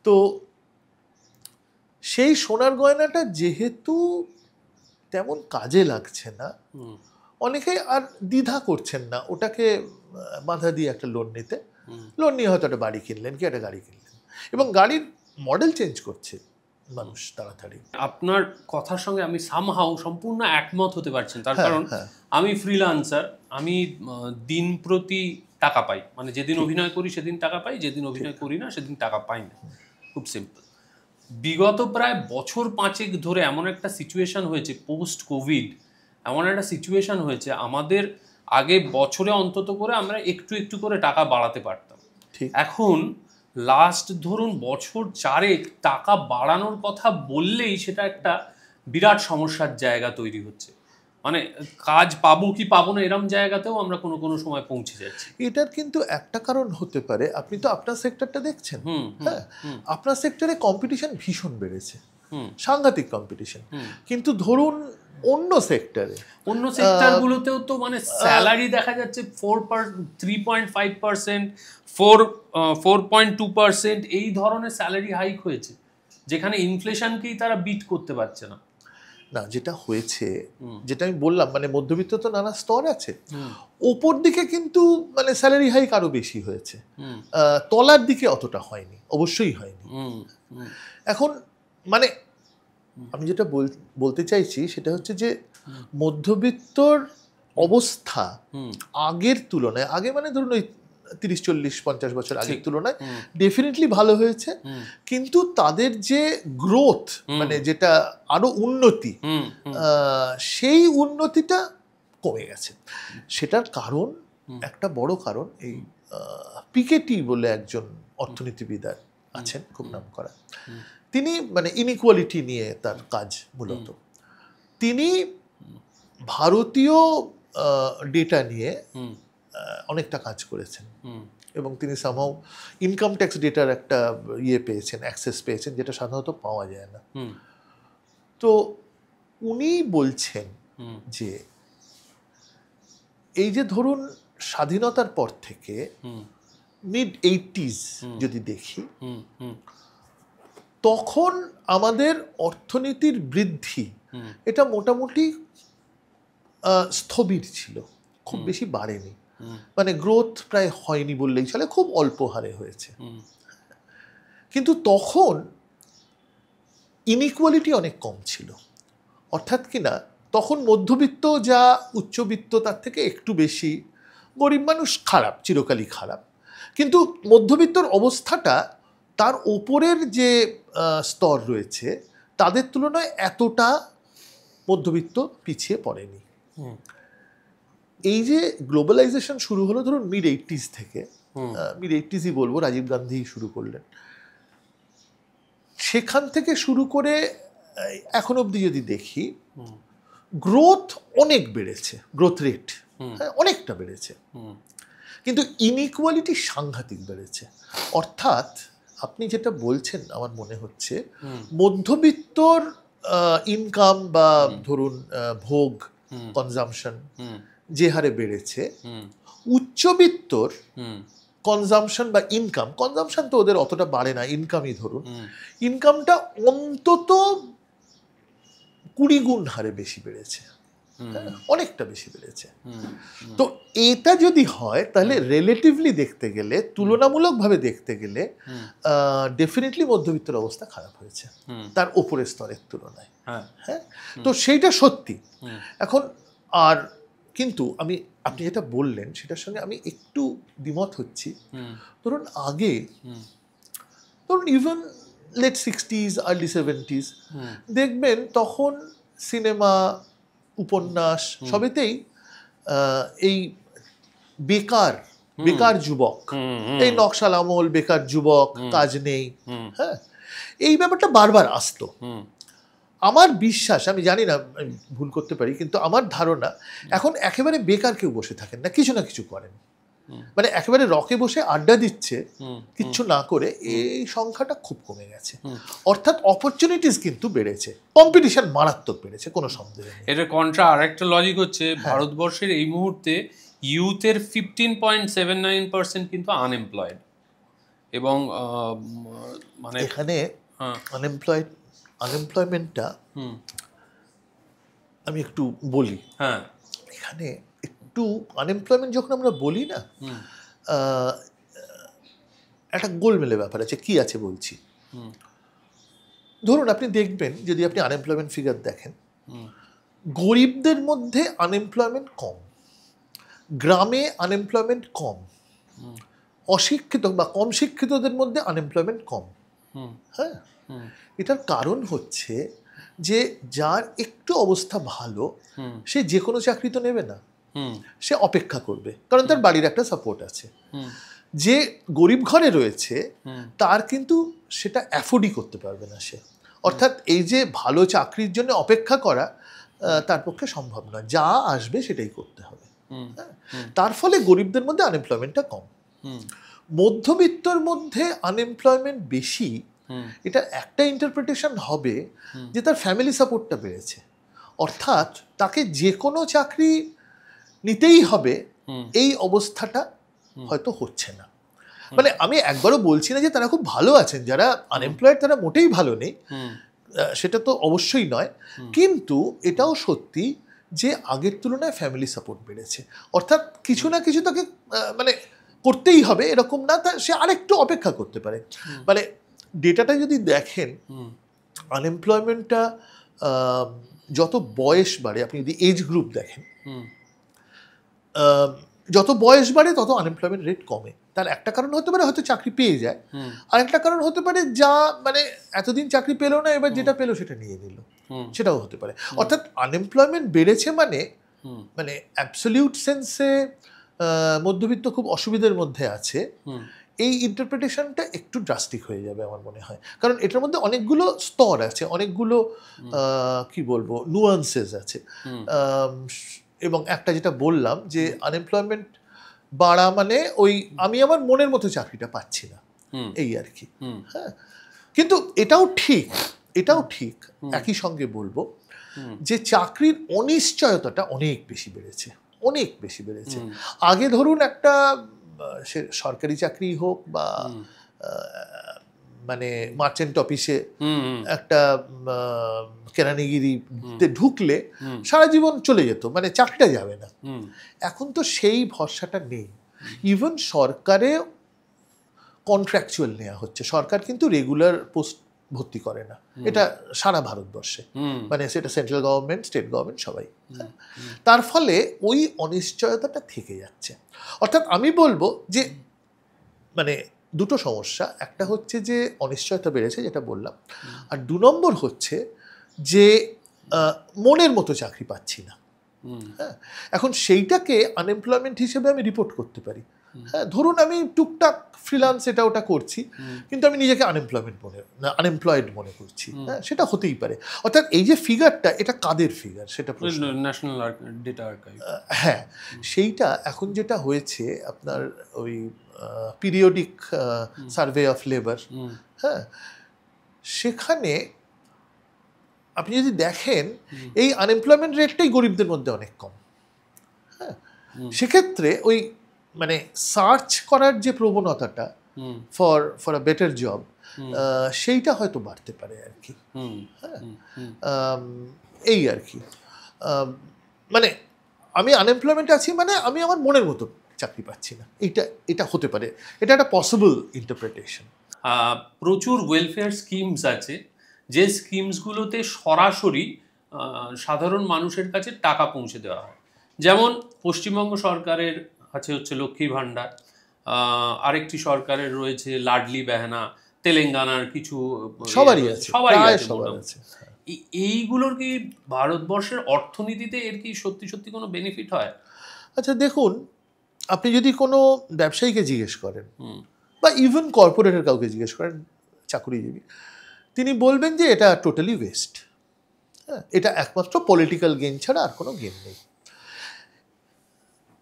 তো সেই সোনার গয়নাটা যেহেতু তেমন কাজে লাগছে না, অনেকেই আর দ্বিধা করছেন না ওটাকে বাধা দিয়ে একটা লোন নিতে। লোন নিয়ে হয়তো একটা বাড়ি কিনলেন কি একটা গাড়ি কিনলেন, এবং গাড়ির মডেল চেঞ্জ করছে মানুষ তাড়াতাড়ি। আপনার কথার সঙ্গে আমি সামহাউ সম্পূর্ণ একমত হতে পারছেন, তার কারণ আমি ফ্রিল্যান্সার, আমি দিন প্রতি টাকা পাই, মানে যেদিন অভিনয় করি সেদিন টাকা পাই, যেদিন অভিনয় করি না সেদিন টাকা পাই না। খুব সিম্পল। বিগত প্রায় বছর 5 ধরে এমন একটা সিচুয়েশন হয়েছে, পোস্ট কোভিড এমন একটা সিচুয়েশন হয়েছে, আমাদের আগে বছরে অন্তত করে আমরা একটু একটু করে টাকা বাড়াতে পারতাম। এখন লাস্ট ধরুন বছর 4 টাকা বাড়ানোর কথা বললেই সেটা একটা বিরাট সমস্যার জায়গা তৈরি হচ্ছে। মানে কাজ পাবো কি পাবো না এরকম জায়গাতেও আমরা কোনো কোনো সময় পৌঁছে যাচ্ছি। এটার কিন্তু একটা কারণ হতে পারে, আপনি তো আপনার সেক্টরটা দেখছেন, হ্যাঁ, আপনার সেক্টরে কম্পিটিশন ভীষণ বেড়েছে, সাংঘাতিক কম্পিটিশন। কিন্তু ধরুন অন্য সেক্টরগুলোতেও তো মানে স্যালারি দেখা যাচ্ছে 3.5%, 4.2% এই ধরনের স্যালারি হাইক হয়েছে, যেখানে ইনফ্লেশনকেই তারা বিট করতে পারছে না। না, যেটা হয়েছে, যেটা আমি বললাম, মানে মধ্যবিত্ত তো নানা স্তর আছে, ওপর দিকে কিন্তু মানে স্যালারি হাইক আরো বেশি হয়েছে, তলার দিকে অতটা হয়নি, অবশ্যই হয়নি। এখন মানে আমি যেটা বলতে চাইছি সেটা হচ্ছে যে মধ্যবিত্তর অবস্থা আগের তুলনায়, আগে মানে ধরুন ওই 30, 40, 50 বছর আগের তুলনায় ডেফিনেটলি ভালো হয়েছে, কিন্তু তাদের যে গ্রোথ, মানে যেটা আরো উন্নতি, সেই উন্নতিটা কমে গেছে। সেটার কারণ, একটা বড় কারণ, এই পিকেটি বলে একজন অর্থনীতিবিদ আছেন, খুব নাম করা, তিনি মানে ইনইকুয়ালিটি নিয়ে তার কাজ মূলত। তিনি ভারতীয় ডেটা নিয়ে অনেকটা কাজ করেছেন, এবং তিনি সামহাউ ইনকাম ট্যাক্স ডেটার একটা পেয়েছেন, অ্যাক্সেস পেয়েছেন, যেটা সাধারণত পাওয়া যায় না। তো উনি বলছেন যে এই যে ধরুন স্বাধীনতার পর থেকে মিড 80s যদি দেখি, তখন আমাদের অর্থনীতির বৃদ্ধি এটা মোটামুটি স্থবির ছিল, খুব বেশি বাড়েনি, মানে গ্রোথ প্রায় হয়নি বললেই চলে, খুব অল্প হারে হয়েছে। কিন্তু তখন ইনইকুয়ালিটি অনেক কম ছিল, অর্থাৎ কিনা তখন মধ্যবিত্ত যা উচ্চবিত্ত তার থেকে একটু বেশি, গরিব মানুষ খারাপ, চিরকালই খারাপ, কিন্তু মধ্যবিত্তর অবস্থাটা তার ওপরের যে স্তর রয়েছে তাদের তুলনায় এতটা মধ্যবিত্ত পিছিয়ে পড়েনি। এই যে গ্লোবালাইজেশন শুরু হলো ধরুন মিড 80s থেকে, মিড 80sই বলবো, রাজীব গান্ধী শুরু করলেন, সেখান থেকে শুরু করে এখন অবধি যদি দেখি গ্রোথ অনেক বেড়েছে, গ্রোথ রেট অনেকটা বেড়েছে, কিন্তু ইনইকুয়ালিটি সাংঘাতিক বেড়েছে। অর্থাৎ আপনি যেটা বলছেন আমার মনে হচ্ছে মধ্যবিত্তর ইনকাম বা ধরুন ভোগ কনজামশন যে হারে বেড়েছে, উচ্চবিত্তর কনজামশন বা ইনকাম, কনজামশন তো ওদের অতটা বাড়ে না, ইনকামই ধরুন, ইনকামটা অন্তত 20 গুণ হারে বেশি বেড়েছে, অনেকটা বেশি বেড়েছে। তো এটা যদি হয় তাহলে রিলেটিভলি দেখতে গেলে, তুলনামূলকভাবে দেখতে গেলে ডেফিনেটলি মধ্যবিত্তের অবস্থা খারাপ হয়েছে তার উপরের স্তরের তুলনায়। হ্যাঁ, তো সেইটা সত্যি। এখন আর কিন্তু আপনি যেটা বললেন সেটার সঙ্গে আমি একটু দ্বিমত হচ্ছি। ধরুন আগে, ধরুন even late 60s early 70s দেখবেন তখন সিনেমা, উপন্যাস সবেতেই এই বেকার যুবক, এই নকশাল আমল, বেকার যুবক, কাজ নেই, হ্যাঁ, এই ব্যাপারটা বারবার আসতো। আমার বিশ্বাস, আমি জানি না, ভুল করতে পারি, কিন্তু আমার ধারণা এখন একেবারে বেকার কেউ বসে থাকেন না, কিছু না কিছু করেন, মানে একেবারে রকে বসে আড্ডা দিচ্ছে কিচ্ছু না করে, এই সংখ্যাটা খুব কমে গেছে। অর্থাৎ অপরচুনিটিস কিন্তু বেড়েছে, কম্পিটিশন মারাত্মক বেড়েছে, কোনো সন্দেহ নেই। এটা কন্ট্রা আরেকটা লজিক হচ্ছে, ভারতবর্ষের এই মুহূর্তে ইউথের 15.79% কিন্তু আনএমপ্লয়েড, এবং মানে এখানে আনএমপ্লয়মেন্টটা আমি একটু বলি। হ্যাঁ, এখানে একটু আনএমপ্লয়মেন্ট যখন আমরা বলি না, একটা গোলমেলে ব্যাপার আছে। কি আছে বলছি, ধরুন আপনি দেখবেন, যদি আপনি আনএমপ্লয়মেন্ট ফিগার দেখেন, গরিবদের মধ্যে আনএমপ্লয়মেন্ট কম, গ্রামে আনএমপ্লয়মেন্ট কম, অশিক্ষিত বা কম শিক্ষিতদের মধ্যে আনএমপ্লয়মেন্ট কম। হ্যাঁ, এটার কারণ হচ্ছে যে যার একটু অবস্থা ভালো সে যে কোনো চাকরি তো নেবে না, সে অপেক্ষা করবে, কারণ তার বাড়ির একটা সাপোর্ট আছে। যে গরিব ঘরে রয়েছে তার কিন্তু সেটা অ্যাফোর্ডই করতে পারবে না সে, অর্থাৎ এই যে ভালো চাকরির জন্য অপেক্ষা করা তার পক্ষে সম্ভব নয়, যা আসবে সেটাই করতে হবে। তার ফলে গরিবদের মধ্যে আনএমপ্লয়মেন্টটা কম, মধ্যবিত্তর মধ্যে আনএমপ্লয়মেন্ট বেশি। এটা একটা ইন্টারপ্রিটেশন হবে যে তার ফ্যামিলি সাপোর্টটা বেড়েছে, অর্থাৎ তাকে যে কোনো চাকরি নিতেই হবে, এই অবস্থাটা হয়তো হচ্ছে না। মানে আমি একবারও বলছি না যে তারা খুব ভালো আছেন, যারা আনএমপ্লয়েড তারা মোটেই ভালো নেই, সেটা তো অবশ্যই নয়, কিন্তু এটাও সত্যি যে আগের তুলনায় ফ্যামিলি সাপোর্ট বেড়েছে, অর্থাৎ কিছু না কিছু তাকে মানে করতেই হবে এরকম না, তা সে আরেকটু অপেক্ষা করতে পারে। মানে ডেটাটা যদি দেখেন, আনএমপ্লয়মেন্টটা যত বয়স বাড়ে, আপনি যদি এজ গ্রুপ দেখেন, যত বয়স বাড়ে তত আনএমপ্লয়মেন্ট রেট কমে। তার একটা কারণ হতে পারে হয়তো চাকরি পেয়ে যায়, আর একটা কারণ হতে পারে যা মানে এতদিন চাকরি পেলো না, এবার যেটা পেলো সেটা নিয়ে নিল, সেটাও হতে পারে। অর্থাৎ আনএমপ্লয়মেন্ট বেড়েছে মানে অ্যাবসলিউট সেন্সে মধ্যবিত্ত খুব অসুবিধার মধ্যে আছে, এই ইন্টারপ্রিটেশনটা একটু ড্রাস্টিক হয়ে যাবে আমার মনে হয়, কারণ এটার মধ্যে অনেকগুলো স্তর আছে, অনেকগুলো কি বলবো নুয়ান্সেস আছে। এবং একটা যেটা বললাম যে আনএমপ্লয়মেন্ট বাড়া মানে ওই আমি আমার মনের মতো চাকরিটা পাচ্ছি না, এই আর কি। হ্যাঁ, কিন্তু এটাও ঠিক একই সঙ্গে বলবো যে চাকরির অনিশ্চয়তাটা অনেক বেশি বেড়েছে। আগে ধরুন একটা সে সরকারি চাকরি হোক বা মানে মার্চেন্ট অফিসে একটা কেরানিগিরিতে ঢুকলে সারা জীবন চলে যেত, মানে চাকরিটা যাবে না। এখন তো সেই ভরসাটা নেই। ইভেন সরকারে কন্ট্রাকচুয়াল নেওয়া হচ্ছে, সরকার কিন্তু রেগুলার পোস্ট ভর্তি করে না, এটা সারা ভারতবর্ষে, মানে সেটা সেন্ট্রাল গভর্নমেন্ট, স্টেট গভর্নমেন্ট সবাই। তার ফলে ওই অনিশ্চয়তাটা থেকে যাচ্ছে। অর্থাৎ আমি বলবো যে মানে দুটো সমস্যা, একটা হচ্ছে যে অনিশ্চয়তা বেড়েছে যেটা বললাম, আর 2 নম্বর হচ্ছে যে মনের মতো চাকরি পাচ্ছি না। হ্যাঁ, এখন সেইটাকে আনএমপ্লয়মেন্ট হিসেবে আমি রিপোর্ট করতে পারি। হ্যাঁ, ধরুন আমি টুকটাক ফ্রিল্যান্স এটা ওটা করছি, কিন্তু আমি নিজেকে আনএমপ্লয়েড মনে করছি। হ্যাঁ, সেটা হতেই পারে। অর্থাৎ এই যে ফিগারটা, এটা কাদের ফিগার সেটা ন্যাশনাল ডেটা আর্কাইভ। হ্যাঁ, সেইটা এখন যেটা হয়েছে আপনার ওই পিরিয়ডিক সার্ভে অফ লেবার, হ্যাঁ, সেখানে আপনি যদি দেখেন এই আনএমপ্লয়মেন্ট রেটটাই গরিবদের মধ্যে অনেক কম। হ্যাঁ, সেক্ষেত্রে ওই মানে সার্চ করার যে প্রবণতাটা ফর আ বেটার জব, সেইটা হয়তো বাড়তে পারে আর কি। হ্যাঁ, এই আর কি, মানে আমি আনএমপ্লয়মেন্ট আছি মানে আমি আমার মনের মতো চাকরি পাচ্ছি না, এটা হতে পারে, এটা একটা পসিবল ইন্টারপ্রিটেশন। প্রচুর ওয়েলফেয়ার স্কিমস আছে, যে স্কিমসগুলোতে সরাসরি সাধারণ মানুষের কাছে টাকা পৌঁছে দেওয়া হয়। যেমন পশ্চিমবঙ্গ সরকারের আছে হচ্ছে লক্ষ্মী ভাণ্ডার, আরেকটি সরকারের রয়েছে লাডলি বেহানা, তেলেঙ্গানার কিছু, সবারই আছে। এইগুলোর কি ভারতবর্ষের অর্থনীতিতে এর কি সত্যি সত্যি কোনো বেনিফিট হয়? আচ্ছা দেখুন, আপনি যদি কোনো ব্যবসায়ীকে জিজ্ঞেস করেন বা ইভেন কর্পোরেটের কাউকে জিজ্ঞেস করেন, চাকুরিজীবী, তিনি বলবেন যে এটা টোটালি ওয়েস্ট। হ্যাঁ, এটা একমাত্র পলিটিক্যাল গেইন ছাড়া আর কোনো গেইন নেই।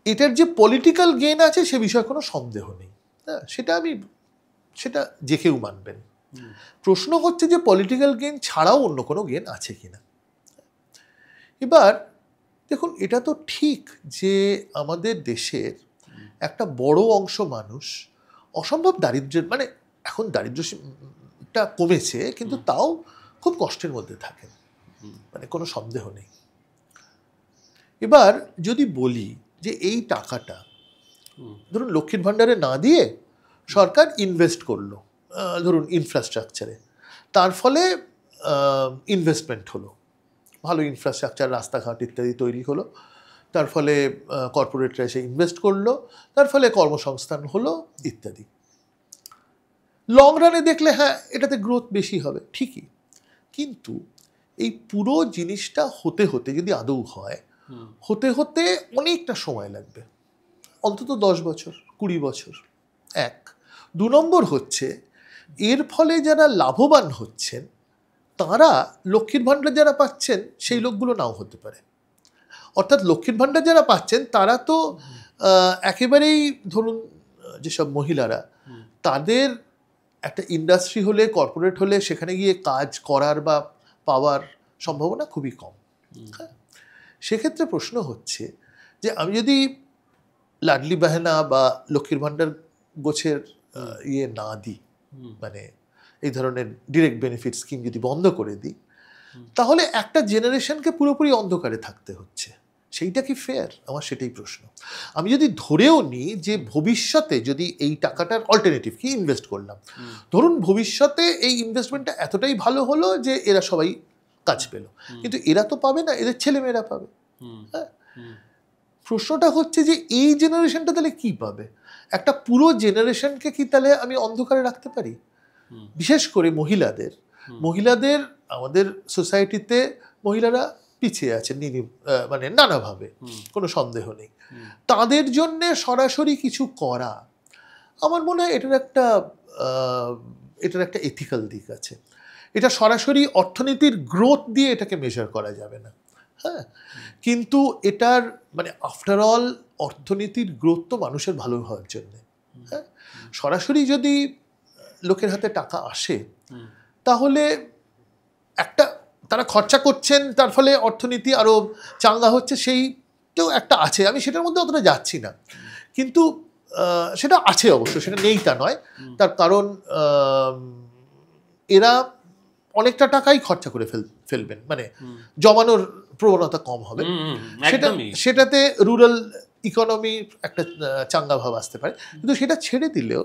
এটার যে পলিটিক্যাল গেইন আছে সে বিষয়ে কোনো সন্দেহ নেই। হ্যাঁ, সেটা যে কেউ মানবেন। প্রশ্ন হচ্ছে যে পলিটিক্যাল গেইন ছাড়াও অন্য কোনো গেইন আছে কিনা। এবার দেখুন, এটা তো ঠিক যে আমাদের দেশের একটা বড় অংশ মানুষ অসম্ভব দারিদ্র্যের, মানে এখন দারিদ্র্যটা কমেছে কিন্তু তাও খুব কষ্টের মধ্যে থাকেন, মানে কোনো সন্দেহ নেই। এবার যদি বলি যে এই টাকাটা ধরুন লক্ষ্মীর ভাণ্ডারে না দিয়ে সরকার ইনভেস্ট করলো, ধরুন ইনফ্রাস্ট্রাকচারে, তার ফলে ইনভেস্টমেন্ট হলো, ভালো ইনফ্রাস্ট্রাকচার, রাস্তাঘাট ইত্যাদি তৈরি হলো, তার ফলে কর্পোরেটরা এসে ইনভেস্ট করলো, তার ফলে কর্মসংস্থান হলো ইত্যাদি। লং রানে দেখলে হ্যাঁ এটাতে গ্রোথ বেশি হবে, ঠিকই, কিন্তু এই পুরো জিনিসটা হতে হতে যদি আদৌ হয়, হতে হতে অনেকটা সময় লাগবে, অন্তত 10 বছর 20 বছর। 1 2 নম্বর হচ্ছে এর ফলে যারা লাভবান হচ্ছেন তারা লক্ষ্মীর ভাণ্ডার যারা পাচ্ছেন সেই লোকগুলো নাও হতে পারে। অর্থাৎ লক্ষ্মীর ভাণ্ডার যারা পাচ্ছেন তারা তো একেবারেই ধরুন যেসব মহিলারা, তাদের একটা ইন্ডাস্ট্রি হলে, কর্পোরেট হলে সেখানে গিয়ে কাজ করার বা পাওয়ার সম্ভাবনা খুবই কম। হ্যাঁ, সেক্ষেত্রে প্রশ্ন হচ্ছে যে আমি যদি লাডলি বেহানা বা লক্ষ্মীর ভাণ্ডার গোছের না দিই, মানে এই ধরনের ডিরেক্ট বেনিফিট স্কিম যদি বন্ধ করে দিই, তাহলে একটা জেনারেশনকে পুরোপুরি অন্ধকারে থাকতে হচ্ছে। সেইটা কি ফেয়ার? আমার সেটাই প্রশ্ন। আমি যদি ধরেও নিই যে ভবিষ্যতে যদি এই টাকাটার অল্টারনেটিভ কি, ইনভেস্ট করলাম, ধরুন ভবিষ্যতে এই ইনভেস্টমেন্টটা এতটাই ভালো হলো যে এরা সবাই কাজ পেল, কিন্তু এরা তো পাবে না, এদের ছেলেমেয়েরা পাবে। হ্যাঁ, প্রশ্নটা হচ্ছে যে এই জেনারেশনটা তাহলে কি পাবে? একটা পুরো জেনারেশনকে কি তাহলে আমি অন্ধকারে রাখতে পারি? বিশেষ করে মহিলাদের আমাদের সোসাইটিতে মহিলারা পিছিয়ে আছে, মানে নানাভাবে, কোনো সন্দেহ নেই। তাদের জন্যে সরাসরি কিছু করা, আমার মনে হয় এটার একটা এথিক্যাল দিক আছে। এটা সরাসরি অর্থনীতির গ্রোথ দিয়ে এটাকে মেজার করা যাবে না। হ্যাঁ, কিন্তু এটার মানে আফটার অল অর্থনীতির গ্রোথ তো মানুষের ভালো হওয়ার জন্যে। হ্যাঁ, সরাসরি যদি লোকের হাতে টাকা আসে তাহলে তারা খরচা করছেন, তার ফলে অর্থনীতি আরও চাঙ্গা হচ্ছে, সেইটাও একটা আছে। আমি সেটার মধ্যে অতটা যাচ্ছি না, কিন্তু সেটা আছে অবশ্য, সেটা নেই তা নয়। তার কারণ এরা অনেকটা টাকাই খরচা করে ফেলবেন, মানে জমানোর প্রবণতা কম হবে, সেটাতে রুরাল ইকোনমি একটা চাঙ্গা ভাব আসতে পারে। কিন্তু সেটা ছেড়ে দিলেও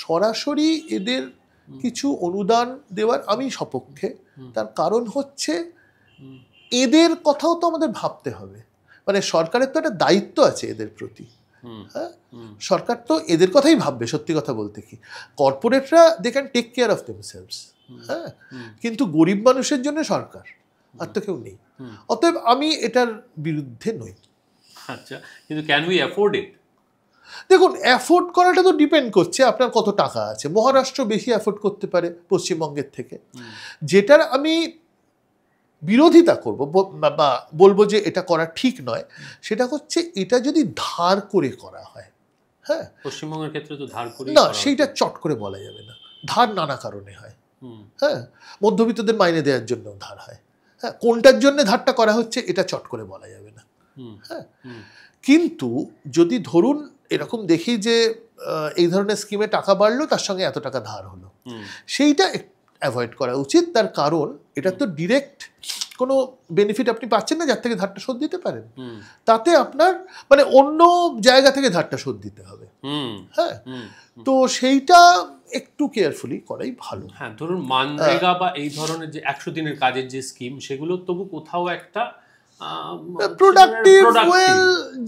সরাসরি এদের কিছু অনুদান দেওয়ার আমি সপক্ষে। তার কারণ হচ্ছে এদের কথাও তো আমাদের ভাবতে হবে, মানে সরকারের তো একটা দায়িত্ব আছে এদের প্রতি। হ্যাঁ, সরকার তো এদের কথাই ভাববে। সত্যি কথা বলতে কি, কর্পোরেটরা they can take care of themselves, হ্যাঁ, কিন্তু গরিব মানুষের জন্য সরকার আর তো কেউ নেই। অতএব আমি এটার বিরুদ্ধে নই। আচ্ছা, কিন্তু ক্যান উই অ্যাফোর্ড ইট? দেখুন, অ্যাফোর্ড করাটা তো ডিপেন্ড করছে আপনার কত টাকা আছে। মহারাষ্ট্র বেশি অ্যাফোর্ড করতে পারে পশ্চিমবঙ্গের থেকে। যেটার আমি বিরোধিতা করব বা বলবো যে এটা করা ঠিক নয়, সেটা হচ্ছে এটা যদি ধার করে করা হয়। হ্যাঁ, পশ্চিমবঙ্গের ক্ষেত্রে তো ধার করে না, সেইটা চট করে বলা যাবে না। ধার নানা কারণে হয়। হ্যাঁ, মধ্যবিত্তদের মাইনে দেওয়ার জন্য ধার হয়। হ্যাঁ, কোনটার জন্য ধারটা করা হচ্ছে এটা চট করে বলা যাবে না। হ্যাঁ, কিন্তু যদি ধরুন এরকম দেখি যে এই ধরনের স্কিমে টাকা বাড়লো, তার সঙ্গে এত টাকা ধার হলো, সেইটা অ্যাভয়েড করা উচিত। তার কারণ এটা তো ডিরেক্ট কোনো বেনিফিট আপনি পাচ্ছেন না যার থেকে ধারটা শোধ দিতে পারেন। তাতে আপনার মানে অন্য জায়গা থেকে ধারটা শোধ দিতে হবে। হ্যাঁ, তো সেইটা একটু কেয়ারফুলি করাই ভালো। হ্যাঁ, ধরুন মানরেগা বা এই ধরনের যে 100 দিনের কাজের যে স্কিম, সেগুলো তবু কোথাও একটা প্রোডাক্টিভ, ওয়েল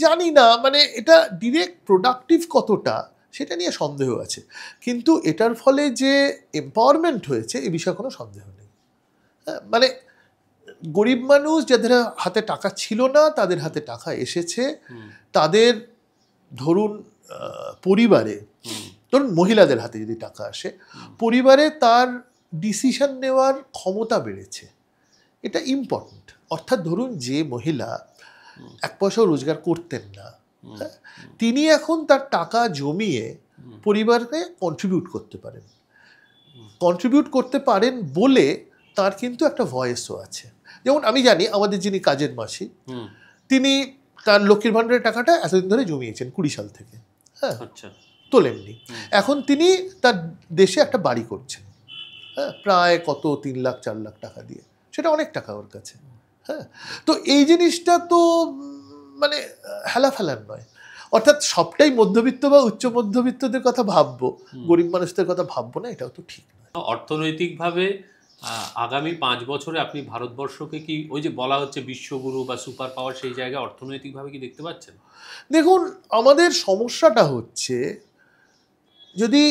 জানি না, মানে এটা ডিরেক্ট প্রোডাক্টিভ কতটা সেটা নিয়ে সন্দেহ আছে, কিন্তু এটার ফলে যে এম্পাওয়ারমেন্ট হয়েছে এ বিষয়ে কোনো সন্দেহ নেই। হ্যাঁ, মানে গরিব মানুষ যাদের হাতে টাকা ছিল না তাদের হাতে টাকা এসেছে, তাদের ধরুন পরিবারে, ধরুন মহিলাদের হাতে যদি টাকা আসে, পরিবারে তার ডিসিশন নেওয়ার ক্ষমতা বেড়েছে, এটা ইম্পর্টেন্ট। অর্থাৎ ধরুন যে মহিলা এক পয়সাও রোজগার করতেন না, তিনি এখন তার টাকা জমিয়ে পরিবারকে কন্ট্রিবিউট করতে পারেন। কন্ট্রিবিউট করতে পারেন বলে তার কিন্তু একটা ভয়েসও আছে। যেমন আমি জানি আমাদের যিনি কাজের মাসি, তিনি তার লক্ষ্মীর ভাণ্ডারের টাকাটা এতদিন ধরে জমিয়েছেন 20 সাল থেকে। হ্যাঁ, তোলেননি। এখন তিনি তার দেশে একটা বাড়ি করছেন, হ্যাঁ, প্রায় কত 3 লাখ 4 লাখ টাকা দিয়ে, সেটা অনেক টাকা ওর কাছে। হ্যাঁ, তো এই জিনিসটা তো মানে হেলা ফেলার নয়। অর্থাৎ সবটাই মধ্যবিত্ত বা উচ্চ মধ্যবিত্তদের কথা ভাববো, গরিব মানুষদের কথা ভাববো না, এটাও তো ঠিক নয়। অর্থনৈতিকভাবে আগামী 5 বছরে আপনি ভারতবর্ষকে কি ওই যে বলা হচ্ছে বিশ্বগুরু বা সুপার পাওয়ার, সেই জায়গায় অর্থনৈতিকভাবে কি দেখতে পাচ্ছেন? দেখুন, আমাদের সমস্যাটা হচ্ছে যদি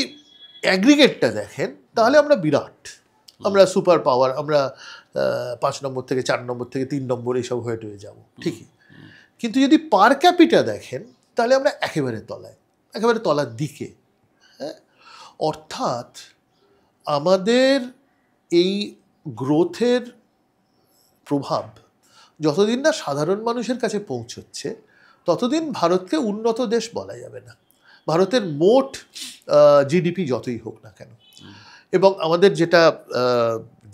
অ্যাগ্রিগেটটা দেখেন তাহলে আমরা বিরাট, আমরা সুপার পাওয়ার, আমরা 5 নম্বর থেকে 4 নম্বর থেকে 3 নম্বর এইসব হয়ে যাবো, ঠিকই। কিন্তু যদি পার ক্যাপিটা দেখেন তাহলে আমরা একেবারে তলায়, একেবারে তলার দিকে। হ্যাঁ, অর্থাৎ আমাদের এই গ্রোথের প্রভাব যতদিন না সাধারণ মানুষের কাছে পৌঁছচ্ছে ততদিন ভারতকে উন্নত দেশ বলা যাবে না। ভারতের মোট জিডিপি যতই হোক না কেন, এবং আমাদের যেটা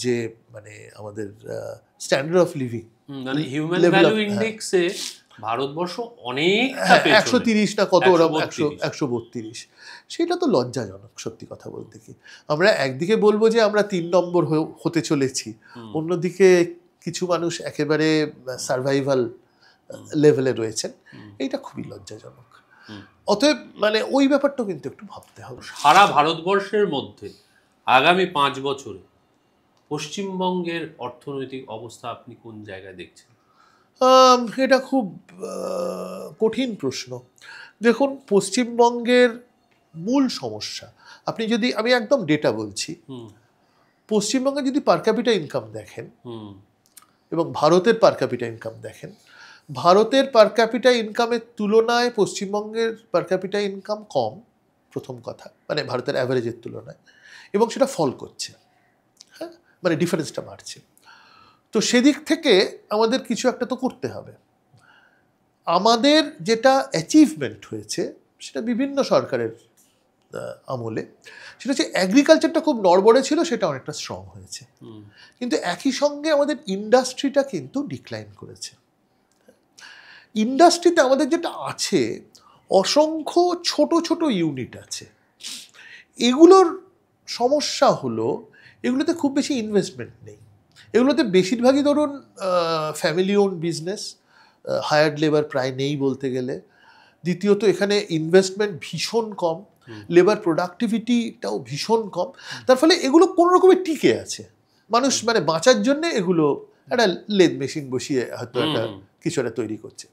যে মানে আমাদের স্ট্যান্ডার্ড অফ লিভিং, মানে হিউম্যান ভ্যালু ইন্ডেক্সে ভারতবর্ষ অনেক 130 না কত, ওরকম 132, সেটা তো লজ্জাজনক সত্যি কথা বলতে কি। আমরা একদিকে বলবো যে আমরা 3 নম্বর হতে চলেছি, অন্যদিকে কিছু মানুষ একেবারে সার্ভাইভাল লেভেলে রয়েছেন, এইটা খুবই লজ্জাজনক। অতএব মানে ওই ব্যাপারটাও কিন্তু একটু ভাবতে হবে। সারা ভারতবর্ষের মধ্যে আগামী 5 বছরে পশ্চিমবঙ্গের অর্থনৈতিক অবস্থা আপনি কোন জায়গায় দেখছেন? এটা খুব কঠিন প্রশ্ন। দেখুন, পশ্চিমবঙ্গের মূল সমস্যা, আপনি যদি, আমি একদম ডেটা বলছি, পশ্চিমবঙ্গে যদি পার ক্যাপিটা ইনকাম দেখেন এবং ভারতের পার ক্যাপিটা ইনকাম দেখেন, ভারতের পার ক্যাপিটা ইনকামের তুলনায় পশ্চিমবঙ্গের পার ক্যাপিটা ইনকাম কম, প্রথম কথা, মানে ভারতের অ্যাভারেজের তুলনায়, এবং সেটা ফল করছে। হ্যাঁ, মানে ডিফারেন্সটা বাড়ছে। তো সেদিক থেকে আমাদের কিছু একটা তো করতে হবে। আমাদের যেটা অ্যাচিভমেন্ট হয়েছে সেটা বিভিন্ন সরকারের আমলে, সেটা হচ্ছে অ্যাগ্রিকালচারটা খুব নড়বড়ে ছিল, সেটা অনেকটা স্ট্রং হয়েছে, কিন্তু একই সঙ্গে আমাদের ইন্ডাস্ট্রিটা কিন্তু ডিক্লাইন করেছে। ইন্ডাস্ট্রিতে আমাদের যেটা আছে, অসংখ্য ছোট ছোট ইউনিট আছে। এগুলোর সমস্যা হলো এগুলোতে খুব বেশি ইনভেস্টমেন্ট নেই। এগুলোতে বেশিরভাগই ধরুন family own business, hired labour প্রায় নেই বলতে গেলে। দ্বিতীয়ত এখানে ইনভেস্টমেন্ট ভীষণ কম, লেবার প্রোডাক্টিভিটিটাও ভীষণ কম। তার ফলে এগুলো কোনো রকমের টিকে আছে। মানুষ মানে বাঁচার জন্য এগুলো একটা লেদ মেশিন বসিয়ে হয়তো একটা কিছু একটা তৈরি করছে।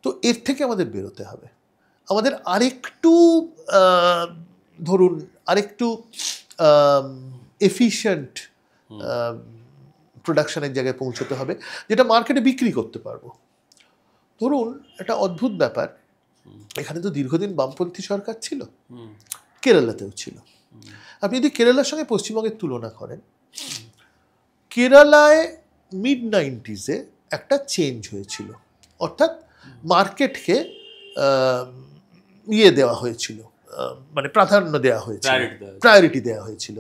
তো এর থেকে আমাদের বেরোতে হবে। আমাদের আরেকটু ধরুন আরেকটু এফিশিয়েন্ট প্রোডাকশনের জায়গায় পৌঁছতে হবে, যেটা মার্কেটে বিক্রি করতে পারবো। ধরুন একটা অদ্ভুত ব্যাপার, এখানে তো দীর্ঘদিন বামপন্থী সরকার ছিল, কেরালাতেও ছিল। আপনি যদি কেরালার সঙ্গে পশ্চিমবঙ্গের তুলনা করেন, কেরালায় মিড-90s একটা চেঞ্জ হয়েছিল, অর্থাৎ মার্কেটকে দেওয়া হয়েছিল, মানে প্রাধান্য দেওয়া হয়েছিল, প্রায়োরিটি দেওয়া হয়েছিল।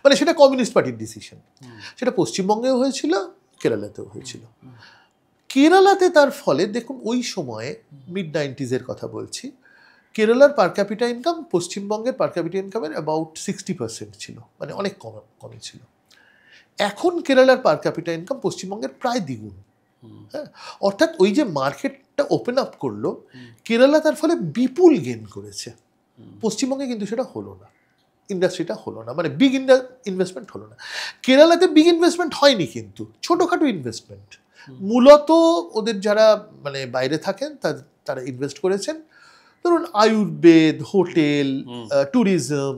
মানে সেটা কমিউনিস্ট পার্টির ডিসিশন। সেটা পশ্চিমবঙ্গেও হয়েছিল, কেরালাতেও হয়েছিল। কেরালাতে তার ফলে দেখুন ওই সময়ে মিড-90s কথা বলছি, কেরালার পার ক্যাপিটা ইনকাম পশ্চিমবঙ্গের পার ক্যাপিটা ইনকামের অ্যাবাউট 60% ছিল, মানে অনেক কমই ছিল। এখন কেরালার পার ক্যাপিটা ইনকাম পশ্চিমবঙ্গের প্রায় দ্বিগুণ। হ্যাঁ, অর্থাৎ ওই যে মার্কেটটা ওপেন আপ করলো, কেরালা তার ফলে বিপুল গেন করেছে। পশ্চিমবঙ্গে কিন্তু সেটা হলো না, ইন্ডাস্ট্রিটা হলো না, মানে বিগ ইনভেস্টমেন্ট হলো না। কেরালাতে বিগ ইনভেস্টমেন্ট হয়নি, কিন্তু ছোটোখাটো ইনভেস্টমেন্ট মূলত ওদের যারা মানে বাইরে থাকেন তারা ইনভেস্ট করেছেন। ধরুন আয়ুর্বেদ, হোটেল, ট্যুরিজম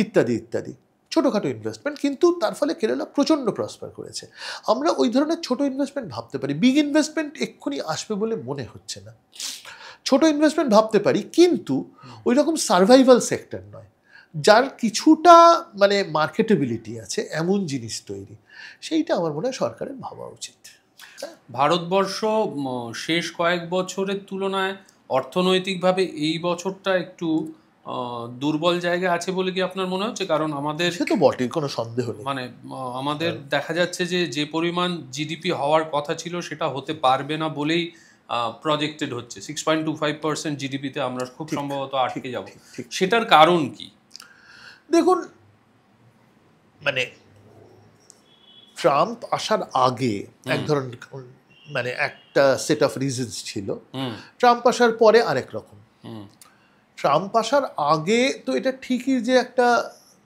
ইত্যাদি ইত্যাদি ছোটোখাটো ইনভেস্টমেন্ট, কিন্তু তার ফলে কেরালা প্রচণ্ড প্রসপার করেছে। আমরা ওই ধরনের ছোটো ইনভেস্টমেন্ট ভাবতে পারি, বিগ ইনভেস্টমেন্ট এক্ষুনি আসবে বলে মনে হচ্ছে না। ছোটো ইনভেস্টমেন্ট ভাবতে পারি, কিন্তু ওই রকম সার্ভাইভাল সেক্টর নয়, যার কিছুটা মানে মার্কেটেবিলিটি আছে এমন জিনিস তৈরি, সেইটা আমার মনে হয় সরকারের ভাবা উচিত। ভারতবর্ষ শেষ কয়েক বছরের তুলনায় অর্থনৈতিকভাবে এই বছরটা একটু দুর্বল জায়গায় আছে বলে কি আপনার মনে হচ্ছে? কারণ আমাদের সে তো বটেই, কোনো সন্দেহ নেই। মানে আমাদের দেখা যাচ্ছে যে পরিমাণ জিডিপি হওয়ার কথা ছিল সেটা হতে পারবে না বলেই প্রজেক্টেড হচ্ছে। 6.25% জিডিপিতে আমরা খুব সম্ভবত আটকে যাব। সেটার কারণ কি? দেখুন, মানে ট্রাম্প আসার আগে এক ধরনের মানে একটা সেট অফ রিজনস ছিল, ট্রাম্প আসার পরে আরেক রকম। ট্রাম্প আসার আগে তো এটা ঠিকই যে একটা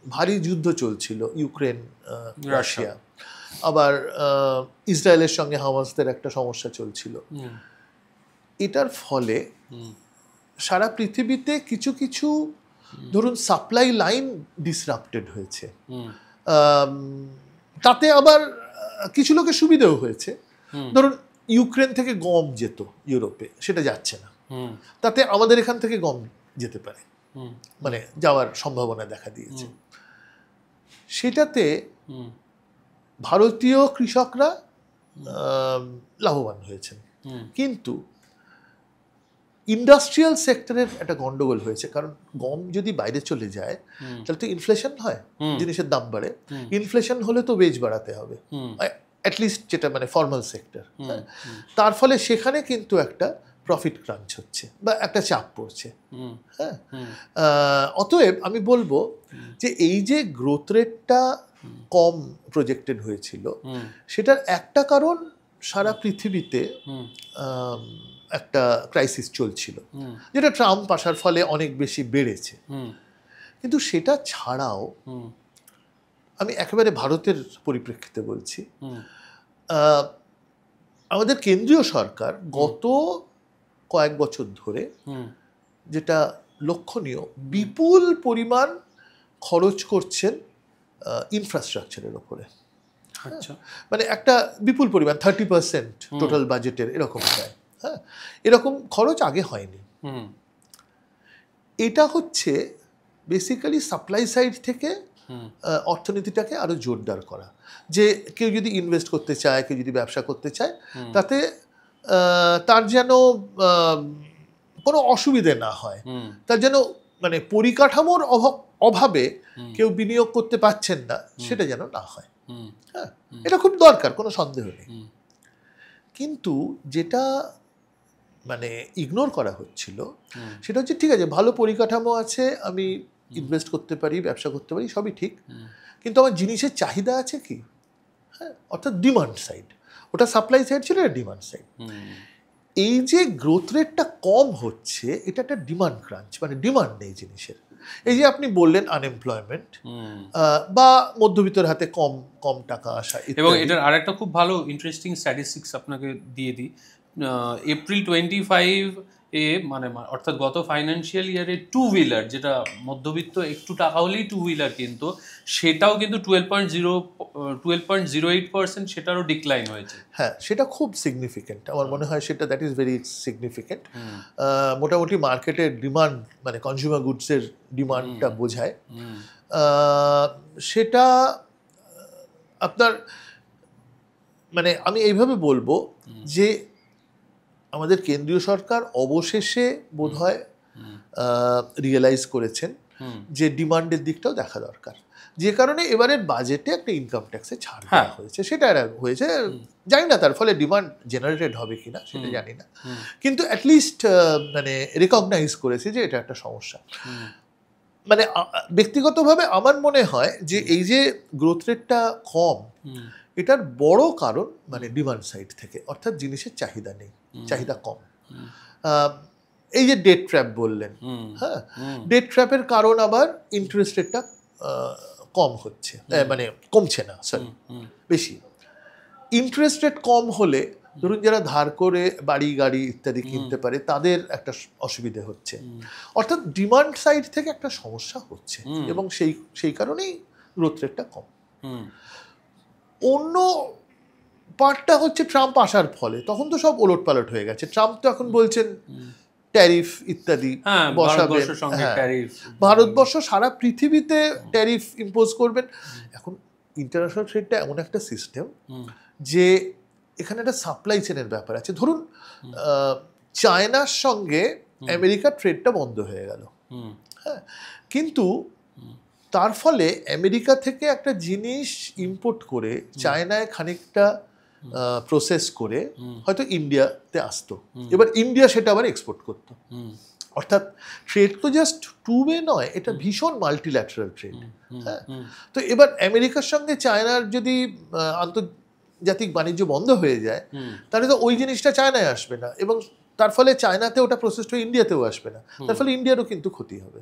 ভারী যুদ্ধ চলছিল, ইউক্রেন রাশিয়া, আবার ইসরায়েলের সঙ্গে হামাসদের একটা সমস্যা চলছিল। এটার ফলে সারা পৃথিবীতে কিছু কিছু ধরুন সাপ্লাই লাইন ডিসরাপ্টেড হয়েছে। তাতে আবার কিছু লোকের সুবিধাও হয়েছে। ধরুন ইউক্রেন থেকে গম যেত ইউরোপে, সেটা যাচ্ছে না, তাতে আমাদের এখান থেকে গম যেতে পারে, মানে যাওয়ার সম্ভাবনা দেখা দিয়েছে। সেটাতে ভারতীয় কৃষকরা লাভবান হয়েছেন, কিন্তু ইন্ডাস্ট্রিয়াল সেক্টরের একটা গন্ডগোল হয়েছে। কারণ গম যদি বাইরে চলে যায় তাহলে তো ইনফ্লেশন হয়, জিনিসের দাম বাড়ে। ইনফ্লেশন হলে তো ওয়েজ বাড়াতে হবে, অ্যাটলিস্ট যেটা মানে ফর্মাল সেক্টর। তার ফলে সেখানে কিন্তু একটা প্রফিট ক্রাঞ্চ হচ্ছে বা একটা চাপ পড়ছে। হ্যাঁ, অতএব আমি বলবো যে এই যে গ্রোথ রেটটা কম প্রজেক্টেড হয়েছিল, সেটার একটা কারণ সারা পৃথিবীতে একটা ক্রাইসিস চলছিল, যেটা ট্রাম্প আসার ফলে অনেক বেশি বেড়েছে। কিন্তু সেটা ছাড়াও আমি একেবারে ভারতের পরিপ্রেক্ষিতে বলছি, আমাদের কেন্দ্রীয় সরকার গত কয়েক বছর ধরে যেটা লক্ষণীয়, বিপুল পরিমাণ খরচ করছেন ইনফ্রাস্ট্রাকচারের ওপরে। আচ্ছা, মানে একটা বিপুল পরিমাণ 30% টোটাল বাজেটের এরকম যায়। হ্যাঁ, এরকম খরচ আগে হয়নি। এটা হচ্ছে বেসিক্যালি সাপ্লাই সাইড থেকে অর্থনীতিটাকে আরো জোরদার করা, যে কেউ যদি ইনভেস্ট করতে চায়, কেউ যদি ব্যবসা করতে চায়, তাতে তার যেন কোনো অসুবিধে না হয়, তার যেন মানে পরিকাঠামোর অভাবে কেউ বিনিয়োগ করতে পারছেন না, সেটা যেন না হয়। হ্যাঁ, এটা খুব দরকার, কোনো সন্দেহ নেই। কিন্তু যেটা মানে ইগনোর করা হচ্ছিল সেটা হচ্ছে, ঠিক আছে ভালো পরিকাঠামো আছে, আমি ইনভেস্ট করতে পারি, ব্যবসা করতে পারি, সবই ঠিক, কিন্তু আমার জিনিসের চাহিদা আছে কি? হ্যাঁ, অর্থাৎ ডিমান্ড সাইড। ওটা সাপ্লাই সাইড ছিল, এটা ডিমান্ড সাইড। এই যে গ্রোথ রেটটা কম হচ্ছে, এটা একটা ডিমান্ড ক্রাঞ্চ, মানে ডিমান্ড নেই জিনিসের। এই যে আপনি বললেন আনএমপ্লয়মেন্ট বা মধ্যবিত্তের হাতে কম কম টাকা আসা। এবং এটার আরেকটা খুব ভালো ইন্টারেস্টিং স্ট্যাটিস্টিক্স আপনাকে দিয়ে দিই। এপ্রিল 25 এ মানে অর্থাৎ গত ফাইন্যান্সিয়াল ইয়ারে টু হুইলার, যেটা মধ্যবিত্ত একটু টাকা হলেই টু হুইলার, কিন্তু সেটাও কিন্তু 12.08%, সেটারও ডিক্লাইন হয়েছে। হ্যাঁ, সেটা খুব সিগনিফিকেন্ট আমার মনে হয়, সেটা দ্যাট ইজ ভেরি সিগনিফিকেন্ট। মোটামুটি মার্কেটের ডিমান্ড, মানে কনজিউমার গুডসের ডিমান্ডটা বোঝায়। সেটা আপনার, মানে আমি এইভাবে বলবো যে আমাদের কেন্দ্রীয় সরকার অবশেষে বোধহয় রিয়েলাইজ করেছেন যে ডিমান্ডের দিকটাও দেখা দরকার, যে কারণে এবারের বাজেটে একটা ইনকাম ট্যাক্সে ছাড় দেওয়া হয়েছে। সেটা হয়েছে, জানি না তার ফলে ডিমান্ড জেনারেটেড হবে কিনা, সেটা জানি না, কিন্তু অ্যাটলিস্ট মানে রিকগনাইজ করেছে যে এটা একটা সমস্যা। মানে ব্যক্তিগতভাবে আমার মনে হয় যে এই যে গ্রোথ রেটটা কম, এটার বড় কারণ মানে ডিমান্ড সাইড থেকে, অর্থাৎ জিনিসের চাহিদা নেই, চাহিদা কম। এই যে ডেট ট্র্যাপ বললেন, হ্যাঁ, ডেট ট্র্যাপের কারণ আবার ইন্টারেস্ট রেটটা কম হচ্ছে, মানে কমছে না, সরি, বেশি। ইন্টারেস্ট রেট কম হলে ধরুন যারা ধার করে বাড়ি গাড়ি ইত্যাদি কিনতে পারে, তাদের একটা অসুবিধে হচ্ছে, অর্থাৎ ডিমান্ড সাইড থেকে একটা সমস্যা হচ্ছে, এবং সেই কারণেই গ্রোথ রেটটা কম। অন্য পার্টটা হচ্ছে ট্রাম্প আসার ফলে, তখন তো সব ওলট পালট হয়ে গেছে। ট্রাম্প তো এখন বলছেন ট্যারিফ ইত্যাদি বসাবেন, ভারতবর্ষ সারা পৃথিবীতে ট্যারিফ ইম্পোজ করবেন। এখন ইন্টারন্যাশনাল ট্রেডটা এমন একটা সিস্টেম যে এখানে একটা সাপ্লাই চেনের ব্যাপার আছে। ধরুন চায়নার সঙ্গে আমেরিকার ট্রেডটা বন্ধ হয়ে গেল, হ্যাঁ, কিন্তু তার ফলে আমেরিকা থেকে একটা জিনিস ইম্পোর্ট করে চায়নায় খানিকটা প্রসেস করে হয়তো ইন্ডিয়াতে আসতো, এবার ইন্ডিয়া সেটা আবার এক্সপোর্ট করতো। অর্থাৎ ট্রেড তো জাস্ট টু ওয়ে নয়, এটা ভীষণ মাল্টিল্যাটারাল ট্রেড। হ্যাঁ, তো এবার আমেরিকার সঙ্গে চায়নার যদি আন্তর্জাতিক বাণিজ্য বন্ধ হয়ে যায়, তাহলে তো ওই জিনিসটা চায়নায় আসবে না, এবং তার ফলে চায়নাতে ওটা প্রসেস হয়ে ইন্ডিয়াতেও আসবে না, তার ফলে ইন্ডিয়ারও কিন্তু ক্ষতি হবে।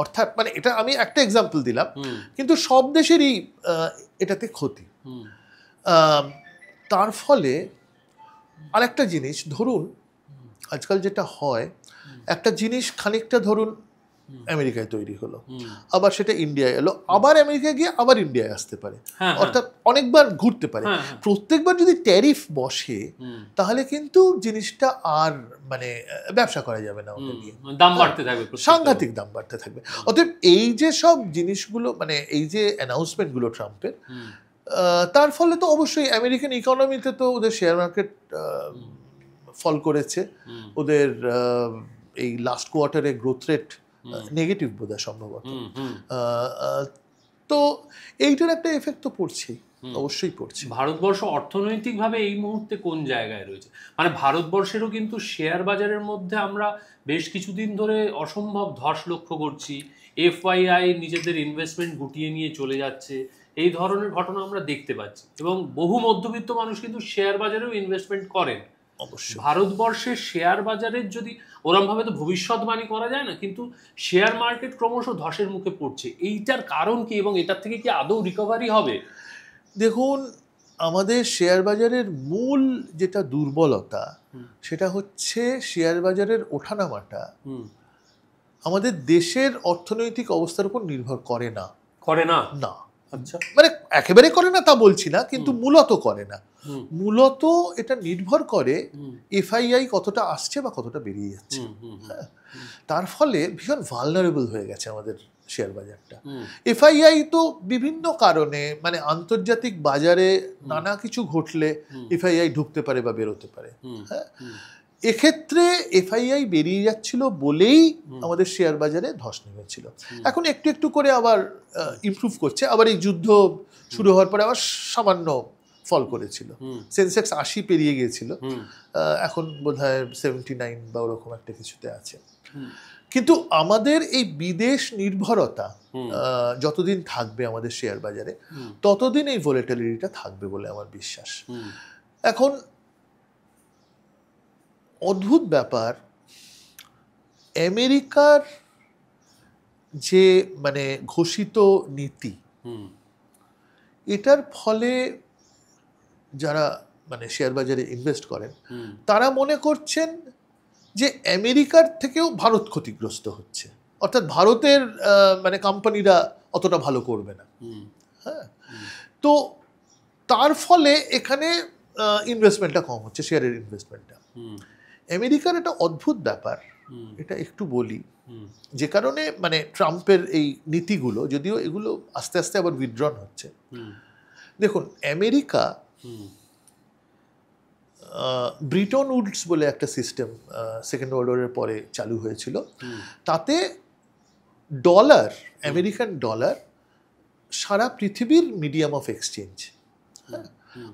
অর্থাৎ মানে এটা আমি একটা এক্সাম্পল দিলাম, কিন্তু সব দেশেরই এটাতে ক্ষতি। তার ফলে আরেকটা জিনিস, ধরুন আজকাল যেটা হয়, একটা জিনিস খানিকটা ধরুন আমেরিকায় তৈরি হলো, আবার সেটা ইন্ডিয়ায় এলো, আবার আমেরিকায় গিয়ে আবার ইন্ডিয়ায় আসতে পারে, অর্থাৎ অনেকবার ঘুরতে পারে। প্রত্যেকবার যদি ট্যারিফ বসে, তাহলে কিন্তু জিনিসটা আর মানে ব্যবসা করা যাবে না, ওটা নিয়ে দাম বাড়তে থাকবে, সাংঘাতিক দাম বাড়তে থাকবে। অতএব এই যে সব জিনিসগুলো, মানে এই যে অ্যানাউন্সমেন্টগুলো ট্রাম্পের, তার ফলে তো অবশ্যই আমেরিকান ইকোনমিতে তো ওদের শেয়ার মার্কেট ফল করেছে, ওদের এই লাস্ট কোয়ার্টারে গ্রোথ রেট নেগেটিভ বোধহয় সম্ভবত। তো এইটার একটা এফেক্ট তো পড়ছেই, অবশ্যই পড়ছে। ভারতবর্ষ অর্থনৈতিকভাবে এই মুহূর্তে কোন জায়গায় রয়েছে? মানে ভারতবর্ষেরও কিন্তু শেয়ার বাজারের মধ্যে আমরা বেশ কিছুদিন ধরে অসম্ভব ধস লক্ষ্য করছি। এফআইআই নিজেদের ইনভেস্টমেন্ট গুটিয়ে নিয়ে চলে যাচ্ছে, এই ধরনের ঘটনা আমরা দেখতে পাচ্ছি, এবং বহু মধ্যবিত্ত মানুষ কিন্তু শেয়ার বাজারেও ইনভেস্টমেন্ট করেন। অবশ্যই ভারতবর্ষের শেয়ার বাজারের যদি ওরমভাবে তো ভবিষ্যৎবাণী করা যায় না, কিন্তু শেয়ার মার্কেট ক্রমশ ধসের মুখে পড়ছে, এইটার কারণ কি, এবং এটার থেকে কি আদৌ রিকভারি হবে? দেখুন, আমাদের শেয়ার বাজারের মূল যেটা দুর্বলতা, সেটা হচ্ছে শেয়ার বাজারের ওঠানামাটা আমাদের দেশের অর্থনৈতিক অবস্থার উপর নির্ভর করে না। না, আচ্ছা, মানে একেবারে করে না তা বলছি না, কিন্তু মূলত করে না। মূলত এটা নির্ভর করে এফআইআই কতটা আসছে বা কতটা বেরিয়ে যাচ্ছে। তার ফলে ভীষণ ভালনারেবল হয়ে গেছে আমাদের শেয়ার বাজারটা। এফআইআই তো বিভিন্ন কারণে, মানে আন্তর্জাতিক বাজারে নানা কিছু ঘটলে এফআইআই ঢুকতে পারে বা বেরোতে পারে। হ্যাঁ, এক্ষেত্রে এফআইআই বেরিয়ে যাচ্ছিল বলেই আমাদের শেয়ার বাজারে ধস নেমেছিল। এখন একটু একটু করে আবার ইমপ্রুভ করছে, আবার এই যুদ্ধ শুরু হওয়ার পরে আবার সামান্য ফল করেছিল। সেন্সেক্স 80 পেরিয়ে গিয়েছিল, এখন বোধহয় 79 বা ওরকম একটা কিছুতে আছে। কিন্তু আমাদের এই বিদেশ নির্ভরতা যতদিন থাকবে আমাদের শেয়ার বাজারে ততদিন এই ভোলেটিলিটিটা থাকবে বলে আমার বিশ্বাস। এখন অদ্ভুত ব্যাপার, আমেরিকার যে মানে ঘোষিত নীতি, এটার ফলে যারা মানে শেয়ার বাজারে ইনভেস্ট করেন তারা মনে করছেন যে আমেরিকার থেকেও ভারত ক্ষতিগ্রস্ত হচ্ছে, অর্থাৎ ভারতের মানে কোম্পানিরা অতটা ভালো করবে না। হ্যাঁ, তো তার ফলে এখানে ইনভেস্টমেন্টটা কম হচ্ছে, শেয়ারের ইনভেস্টমেন্টটা। আমেরিকার একটা অদ্ভুত ব্যাপার, এটা একটু বলি, যে কারণে মানে ট্রাম্পের এই নীতিগুলো, যদিও এগুলো আস্তে আস্তে আবার উইথড্রন হচ্ছে। দেখুন, আমেরিকা ব্রিটন উডস বলে একটা সিস্টেম সেকেন্ড ওয়ার্ল্ড ওয়ারের পরে চালু হয়েছিল, তাতে ডলার, আমেরিকান ডলার সারা পৃথিবীর মিডিয়াম অফ এক্সচেঞ্জ। হ্যাঁ,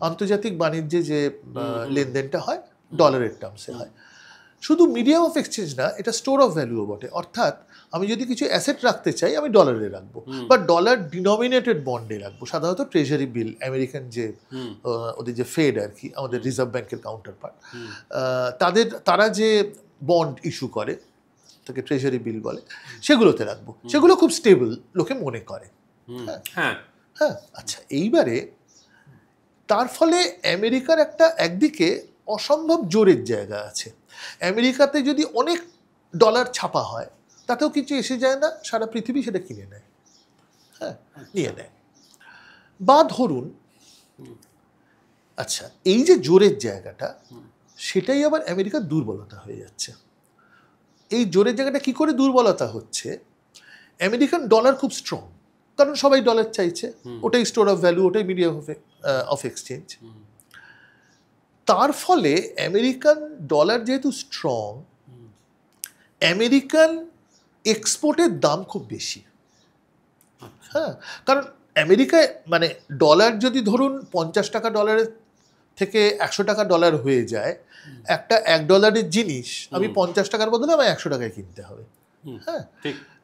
আন্তর্জাতিক বাণিজ্যে যে লেনদেনটা হয় ডলারের টার্মসে হয়। শুধু মিডিয়াম অফ এক্সচেঞ্জ না, এটা স্টোর অফ ভ্যালুও বটে। অর্থাৎ আমি যদি কিছু অ্যাসেট রাখতে চাই আমি ডলারে রাখবো, বা ডলার ডিনোমিনেটেড বন্ডে রাখবো, সাধারণত ট্রেজারি বিল, আমেরিকান যে ওদের যে ফেড আর কি, আমাদের রিজার্ভ ব্যাংকের কাউন্টার পার্ট, তারা যে বন্ড ইস্যু করে তাকে ট্রেজারি বিল বলে, সেগুলোতে রাখবো। সেগুলো খুব স্টেবল লোকে মনে করে। হ্যাঁ, আচ্ছা, এইবারে তার ফলে আমেরিকার একটা একদিকে অসম্ভব জোরের জায়গা আছে। আমেরিকাতে যদি অনেক ডলার ছাপা হয় তাতেও কিছু এসে যায় না, সারা পৃথিবী সেটা কিনে নেয়, হ্যাঁ, নিয়ে নেয়। বা ধরুন, আচ্ছা, এই যে জোরের জায়গাটা, সেটাই আবার আমেরিকার দুর্বলতা হয়ে যাচ্ছে। এই জোরের জায়গাটা কি করে দুর্বলতা হচ্ছে? আমেরিকান ডলার খুব স্ট্রং, কারণ সবাই ডলার চাইছে, ওটাই স্টোর অফ ভ্যালু, ওটাই মিডিয়াম অফ এক্সচেঞ্জ। তার ফলে আমেরিকান ডলার যেহেতু স্ট্রং, আমেরিকান এক্সপোর্টের দাম খুব বেশি। হ্যাঁ, কারণ আমেরিকায় মানে ডলার যদি ধরুন 50 টাকা ডলারের থেকে 100 টাকা ডলার হয়ে যায়, একটা $1 জিনিস আমি 50 টাকার বদলে আমায় 100 টাকায় কিনতে হবে। হ্যাঁ,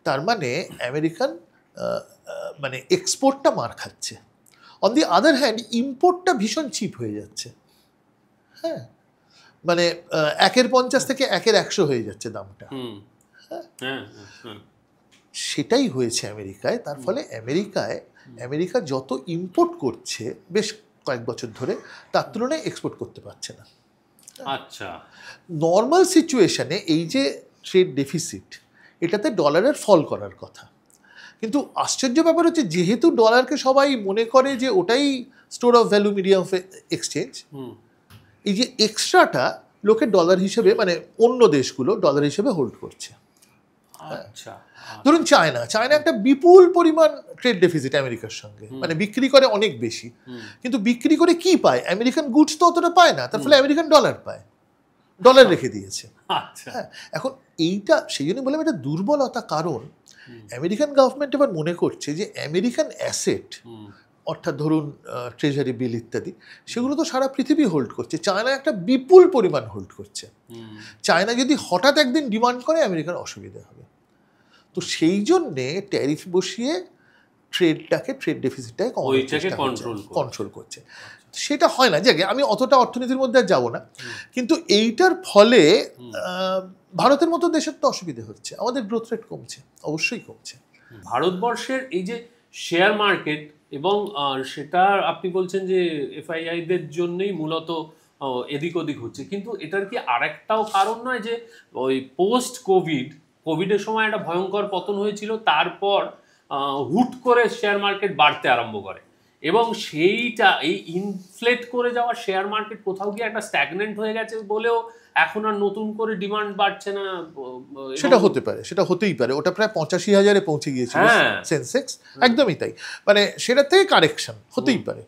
তার মানে আমেরিকান মানে এক্সপোর্টটা মার খাচ্ছে। অন দি আদার হ্যান্ড ইম্পোর্টটা ভীষণ চিপ হয়ে যাচ্ছে। হ্যাঁ, মানে 1/50 থেকে 1/100 হয়ে যাচ্ছে দামটা। সেটাই হয়েছে আমেরিকায়। তার ফলে আমেরিকা যত ইম্পোর্ট করছে বেশ কয়েক বছর ধরে, তার তুলনায় এক্সপোর্ট করতে পারছে না। আচ্ছা, নর্মাল সিচুয়েশনে এই যে ট্রেড ডেফিসিট, এটাতে ডলারের ফল করার কথা, কিন্তু আশ্চর্য ব্যাপার হচ্ছে যেহেতু ডলারকে সবাই মনে করে যে ওটাই store of value, medium of exchange, এই যে এক্সট্রাটা লোকে ডলার হিসেবে মানে অন্য দেশগুলো ডলার হিসেবে হোল্ড করছে। আচ্ছা, ধরুন চায়না একটা বিপুল পরিমাণ ট্রেড ডেফিসিট আমেরিকার সঙ্গে, মানে বিক্রি করে অনেক বেশি, কিন্তু বিক্রি করে কি পায়? আমেরিকান গুডস তো অতটা পায় না, তার ফলে আমেরিকান ডলার পায়, ডলার রেখে দিয়েছে। হ্যাঁ, এখন এইটা সেই জন্য বললাম এটা দুর্বলতা, কারণ আমেরিকান গভর্নমেন্ট এবার মনে করছে যে আমেরিকান অ্যাসেট, অর্থাৎ ধরুন ট্রেজারি বিল ইত্যাদি, সেগুলো তো সারা পৃথিবী হোল্ড করছে, চায়না একটা বিপুল পরিমাণ হোল্ড করছে। চায়না যদি হঠাৎ একদিন ডিমান্ড করে আমেরিকার অসুবিধা হবে। তো সেই জন্যে ট্যারিফ বসিয়ে ট্রেড ডেফিসিটটাকে কন্ট্রোল করছে। সেটা হয় না, জায়গায় আমি অতটা অর্থনীতির মধ্যে আর যাবো না, কিন্তু এইটার ফলে ভারতের মতো দেশের তো অসুবিধা হচ্ছে, আমাদের গ্রোথ রেট কমছে, অবশ্যই কমছে। ভারতবর্ষের এই যে শেয়ার মার্কেট, এবং সেটা আপনি বলছেন যে এফআইআইদের জন্যই মূলত এদিক ওদিক হচ্ছে, কিন্তু এটার কি আরেকটাও কারণ নয় যে ওই পোস্ট কোভিডের সময় একটা ভয়ঙ্কর পতন হয়েছিল, তারপর হুট করে শেয়ার মার্কেট বাড়তে আরম্ভ করে, এবং সেইটা এই ইনফ্লেট করে যাওয়া শেয়ার মার্কেট কোথাও গিয়ে একটা স্ট্যাগনেন্ট হয়ে গেছে বলেও এখন আর নতুন করে ডিমান্ড বাড়ছে না? সেটা হতে পারে, সেটা হতেই পারে। ওটা প্রায় 85,000-এ পৌঁছে গিয়েছিল সেন্সেক্স, একদমই তাই। মানে সেটা থেকে কারেকশন হতেই পারে,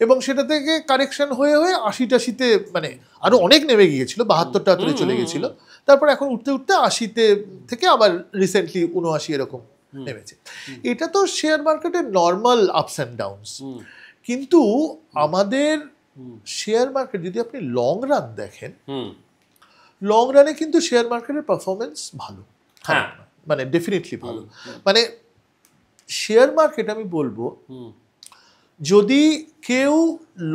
এবং সেটা থেকে কারেকশন হয়ে 80-টাশিতে মানে আরো অনেক নেমে গিয়েছিল, 72-তে চলে গেছিল, তারপর এখন উঠতে 80-তে থেকে আবার রিসেন্টলি 79 এরকম নেমেছে। এটা তো শেয়ার মার্কেটের নর্মাল আপস অ্যান্ড ডাউনস, কিন্তু আমাদের শেয়ার মার্কেট যদি আপনি লং রান দেখেন, লং রানে কিন্তু শেয়ার মার্কেটের পারফরমেন্স ভালো, খারাপ না। মানে ডেফিনেটলি ভালো। মানে শেয়ার মার্কেট আমি বলবো যদি কেউ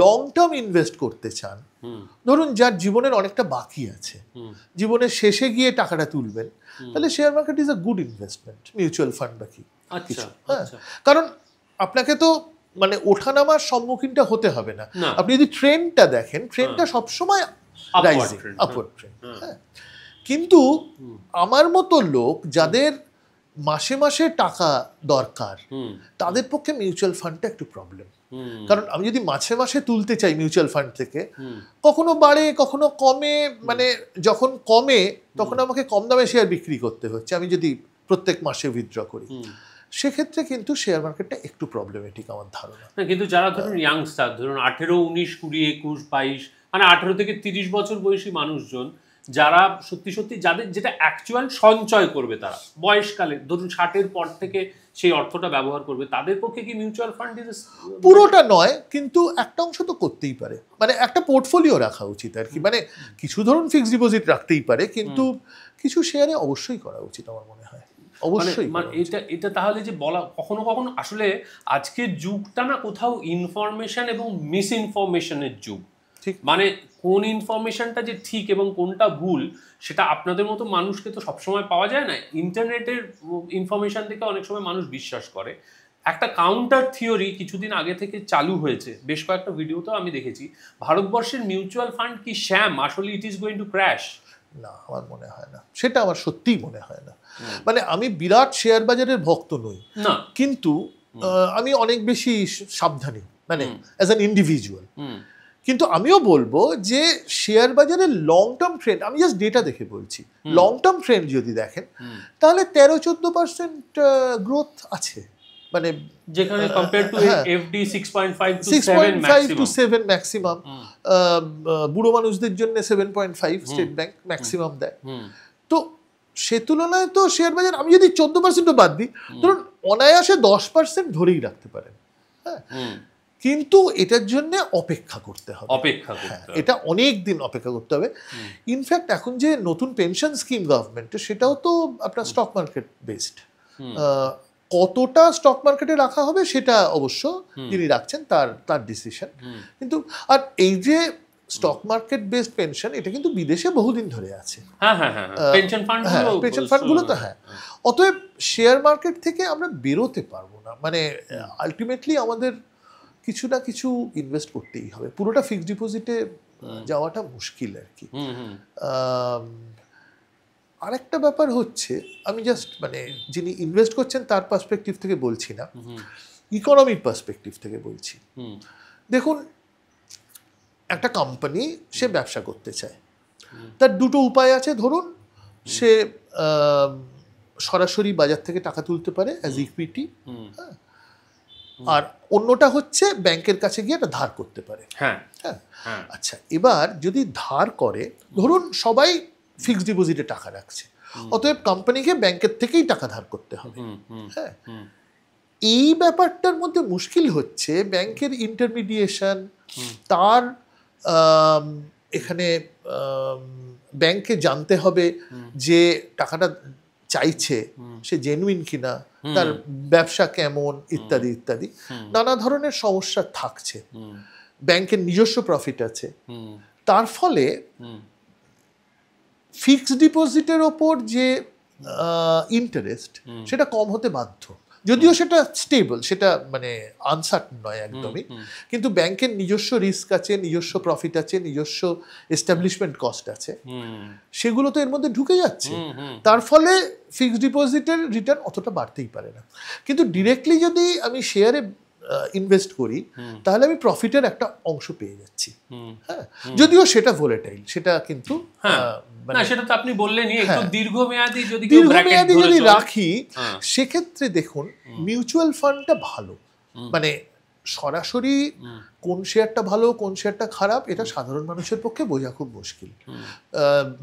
লং টার্ম ইনভেস্ট করতে চান, ধরুন যার জীবনের অনেকটা বাকি আছে, জীবনের শেষে গিয়ে টাকাটা তুলবেন, তাহলে share market is a good investment, mutual fund বা কি কিছু। হ্যাঁ, কারণ আপনাকে তো মানে ওঠানামার সম্মুখীনটা হতে হবে না। আপনি যদি ট্রেন্ডটা দেখেন, ট্রেন্ডটা সবসময় রাইজিং, আপওয়ার্ড ট্রেন্ড। হ্যাঁ, কিন্তু আমার মতো লোক যাদের মাসে মাসে টাকা দরকার, তাদের পক্ষে মিউচুয়াল ফান্ডটা একটু প্রবলেম। কারণ আমি যদি মাসে মাসে তুলতে চাই মিউচুয়াল ফান্ড থেকে, কখনো বাড়ে কখনো কমে, মানে যখন কমে তখন আমাকে কম দামে শেয়ার বিক্রি করতে হচ্ছে আমি যদি প্রত্যেক মাসে উইথড্র করি। সেক্ষেত্রে কিন্তু শেয়ার মার্কেটটা একটু প্রবলেমেটিক আমার ধারণা। কিন্তু যারা ধরুন ইয়াংস্টার, ধরুন 18, 19, 20, 21, 22, মানে 18 থেকে 30 বছর বয়সী মানুষজন, যারা সত্যি সত্যি যাদের যেটা অ্যাকচুয়াল সঞ্চয় করবে, তারা বয়সকালে ধরুন 60-এর পর থেকে সেই অর্থটা ব্যবহার করবে, তাদের পক্ষে কি মিউচুয়াল ফান্ড পুরোটা নয় কিন্তু একটা অংশ তো করতেই পারে, মানে একটা পোর্টফোলিও রাখা উচিত আর কি। মানে কিছু ধরুন ফিক্সড ডিপোজিট রাখতেই পারে, কিন্তু কিছু শেয়ারে অবশ্যই করা উচিত আমার মনে হয়, অবশ্যই। মানে এটা তাহলে যে বলা, কখনো কখনো আসলে আজকের যুগটা না কোথাও ইনফরমেশন এবং মিস ইনফরমেশনের যুগ। ঠিক, মানে কোন ইনফরমেশনটা যে ঠিক এবং কোনটা ভুল সেটা আপনাদের মতো মানুষকে তো সবসময় পাওয়া যায় না। ইন্টারনেটের ইনফরমেশন থেকে অনেক সময় মানুষ বিশ্বাস করে। একটা কাউন্টার থিওরি কিছুদিন আগে থেকে চালু হয়েছে, বেশ কয়েকটা ভিডিওতেও আমি দেখেছি। ভারতবর্ষের মিউচুয়াল ফান্ড কি শ্যাম, আসলে it is going to crash? না, আমার মনে হয় না, সেটা আমার সত্যিই মনে হয় না। মানে আমি বিরাট শেয়ার বাজারের ভক্ত নই না, কিন্তু আমি অনেক বেশি সাবধানী, মানে অ্যাজ অ্যান ইন্ডিভিজুয়াল। কিন্তু আমিও বলবো যে শেয়ার বাজারের লং টার্ম ট্রেন্ড, আমি জাস্ট ডেটা দেখে বলছি, লং টার্ম ট্রেন্ড যদি দেখেন তাহলে 13-14% গ্রোথ আছে, মানে যেখানে compare to FD 6.5 to 7 maximum, বুড়ো মানুষদের জন্য 7.5 স্টেট ব্যাংক ম্যাক্সিমাম দেয়। তো সে তুলনায় তো শেয়ার বাজার আমি যদি 14%ও বাদ দিই, ধরুন অনায়াসে 10% ধরেই রাখতে পারেন। হ্যাঁ, কিন্তু এটার জন্য অপেক্ষা করতে হবে, এটা অনেক দিন অপেক্ষা করতে হবে। ইনফ্যাক্ট এখন যে নতুন পেনশন স্কিম গভর্নমেন্টের, সেটাও তো আপনার স্টক মার্কেট বেসড। কতটা স্টক মার্কেটে রাখা হবে সেটা অবশ্য যিনি রাখছেন তার ডিসিশন। কিন্তু আর এই যে স্টক মার্কেট বেসড পেনশন, এটা কিন্তু বিদেশে বহুদিন ধরে আছে, পেনশন ফান্ডগুলো তো। হ্যাঁ, অতএব শেয়ার মার্কেট থেকে আমরা বেরোতে পারবো না, মানে আলটিমেটলি আমাদের কিছু না কিছু ইনভেস্ট করতেই হবে, পুরোটা ফিক্সড ডিপোজিটে যাওয়াটা মুশকিল আর কি। আরেকটা ব্যাপার হচ্ছে, আমি জাস্ট মানে যিনি ইনভেস্ট করছেন তার পার্সপেক্টিভ থেকে বলছি না, ইকোনমিক পার্সপেক্টিভ থেকে বলছি। দেখুন, একটা কোম্পানি সে ব্যবসা করতে চায়, তার দুটো উপায় আছে। ধরুন সে সরাসরি বাজার থেকে টাকা তুলতে পারে অ্যাজ ইকুইটি, আর অন্যটা হচ্ছে ব্যাংকের কাছে গিয়ে একটা ধার করতে পারে। হ্যাঁ, আচ্ছা, এবার যদি ধার করে, ধরুন সবাই ফিক্সড ডিপোজিটে টাকা রাখছে, অতএব কোম্পানিকে ব্যাংকের থেকেই টাকা ধার করতে হবে। হ্যাঁ, এই ব্যাপারটার মধ্যে মুশকিল হচ্ছে ব্যাংকের ইন্টারমিডিয়েশন, তার এখানে ব্যাংকে জানতে হবে যে টাকাটা চাইছে সে জেনুইন কিনা, তার ব্যবসা কেমন, ইত্যাদি ইত্যাদি নানা ধরনের সমস্যা থাকছে। ব্যাংকের নিজস্ব প্রফিট আছে, তার ফলে ফিক্সড ডিপোজিটের ওপর যে ইন্টারেস্ট সেটা কম হতে বাধ্য, যদিও সেটা স্টেবল, সেটা মানে আনসার্টেন নয় একদমই, কিন্তু ব্যাংকের নিজস্ব রিস্ক আছে, নিজস্ব প্রফিট আছে, নিজস্ব এস্টাবলিশমেন্ট কস্ট আছে, সেগুলো তো এর মধ্যে ঢুকে যাচ্ছে। তার ফলে ফিক্সড ডিপোজিটের রিটার্ন অতটা বাড়তেই পারে না। কিন্তু ডিরেক্টলি যদি আমি শেয়ারে ইনভেস্ট করি, তাহলে আমি প্রফিটের একটা অংশ পেয়ে যাচ্ছি। হ্যাঁ, যদিও সেটা ভোলেটাইল, সেটা কিন্তু না, সেটা তো আপনি বললেনই, একটু দীর্ঘমেয়াদী যদি রাখি, সেক্ষেত্রে দেখুন মিউচুয়াল ফান্ডটা ভালো। মানে সরাসরি কোন শেয়ারটা ভালো কোন শেয়ারটা খারাপ এটা সাধারণ মানুষের পক্ষে বোঝা খুব মুশকিল।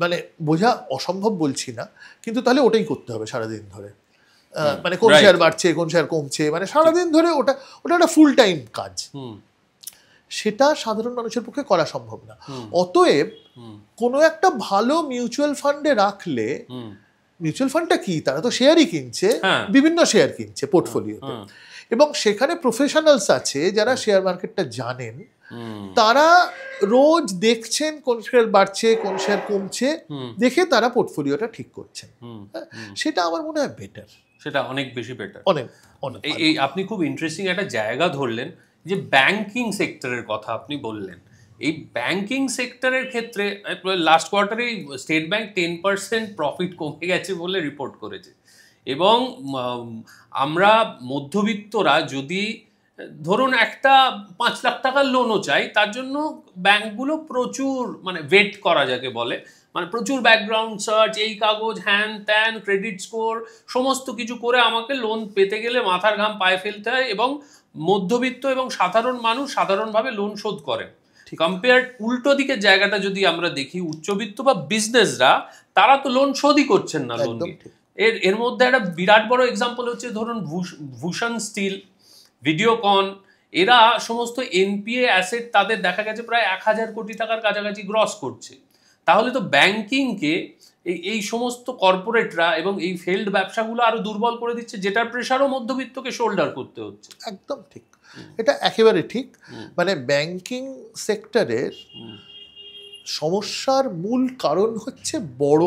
মানে বোঝা অসম্ভব বলছি না, কিন্তু তাহলে ওটাই করতে হবে সারাদিন ধরে। মানে কোন শেয়ার বাড়ছে কোন শেয়ার কমছে, মানে সারাদিন ধরে ওটা একটা ফুল টাইম কাজ, সেটা সাধারণ মানুষের পক্ষে করা সম্ভব না। অতএব কোনো একটা ভালো মিউচুয়াল ফান্ডে রাখলে মিউচুয়াল ফান্ডটা কি, তারা তো শেয়ারই কিনছে, বিভিন্ন শেয়ার কিনছে পোর্টফোলিওতে, এবং সেখানে প্রফেশনালস আছে যারা শেয়ার মার্কেটটা জানেন, তারা রোজ দেখছেন কোন শেয়ার বাড়ছে কোন শেয়ার কমছে, দেখে তারা পোর্টফোলিওটা ঠিক করছেন। সেটা আমার মনে হয় বেটার, সেটা অনেক বেশি বেটার। অনেক অনেক। এই আপনি খুব ইন্টারেস্টিং একটা জায়গা ধরলেন, যে ব্যাংকিং সেক্টরের কথা আপনি বললেন। এই ব্যাংকিং সেক্টরের ক্ষেত্রে লাস্ট কোয়ার্টারে স্টেট ব্যাংক 10% প্রফিট কমে গেছে বলে রিপোর্ট করেছে, এবং আমরা মধ্যবিত্তরা যদি ধরুন একটা 5 লাখ টাকার লোনও চাই, তার জন্য ব্যাংকগুলো প্রচুর মানে ওয়েট করা যাকে বলে, মানে প্রচুর ব্যাকগ্রাউন্ড সার্চ, এই কাগজ হ্যান ত্যান ক্রেডিট স্কোর সমস্ত কিছু করে আমাকে লোন পেতে গেলে মাথার ঘাম পায়ে ফেলতে হয়, এবং মধ্যবিত্ত এবং সাধারণ মানুষ সাধারণভাবে লোন শোধ করেন। কম্পেয়ার উল্টো দিকের জায়গাটা যদি আমরা দেখি, উচ্চবিত্ত বা বিজনেসরা তারা তো লোন শোধই করছেন না লোন নিয়ে। এর মধ্যে একটা বিরাট বড় এক্সাম্পল হচ্ছে ধরুন ভূষণ স্টিল, ভিডিওকন, এরা সমস্ত এনপিএ অ্যাসেট তাদের দেখা গেছে প্রায় 1000 কোটি টাকার কাছাকাছি গ্রস করছে। তাহলে তো ব্যাংকিংকে এই সমস্ত কর্পোরেটরা এবং এই ফেল্ড ব্যবসাগুলো আরো দুর্বল করে দিচ্ছে, যেটার প্রেশারও মধ্যবিত্তকে শোল্ডার করতে হচ্ছে। একদম ঠিক, এটা একেবারে ঠিক। মানে ব্যাংকিং সেক্টরের সমস্যার মূল কারণ হচ্ছে বড়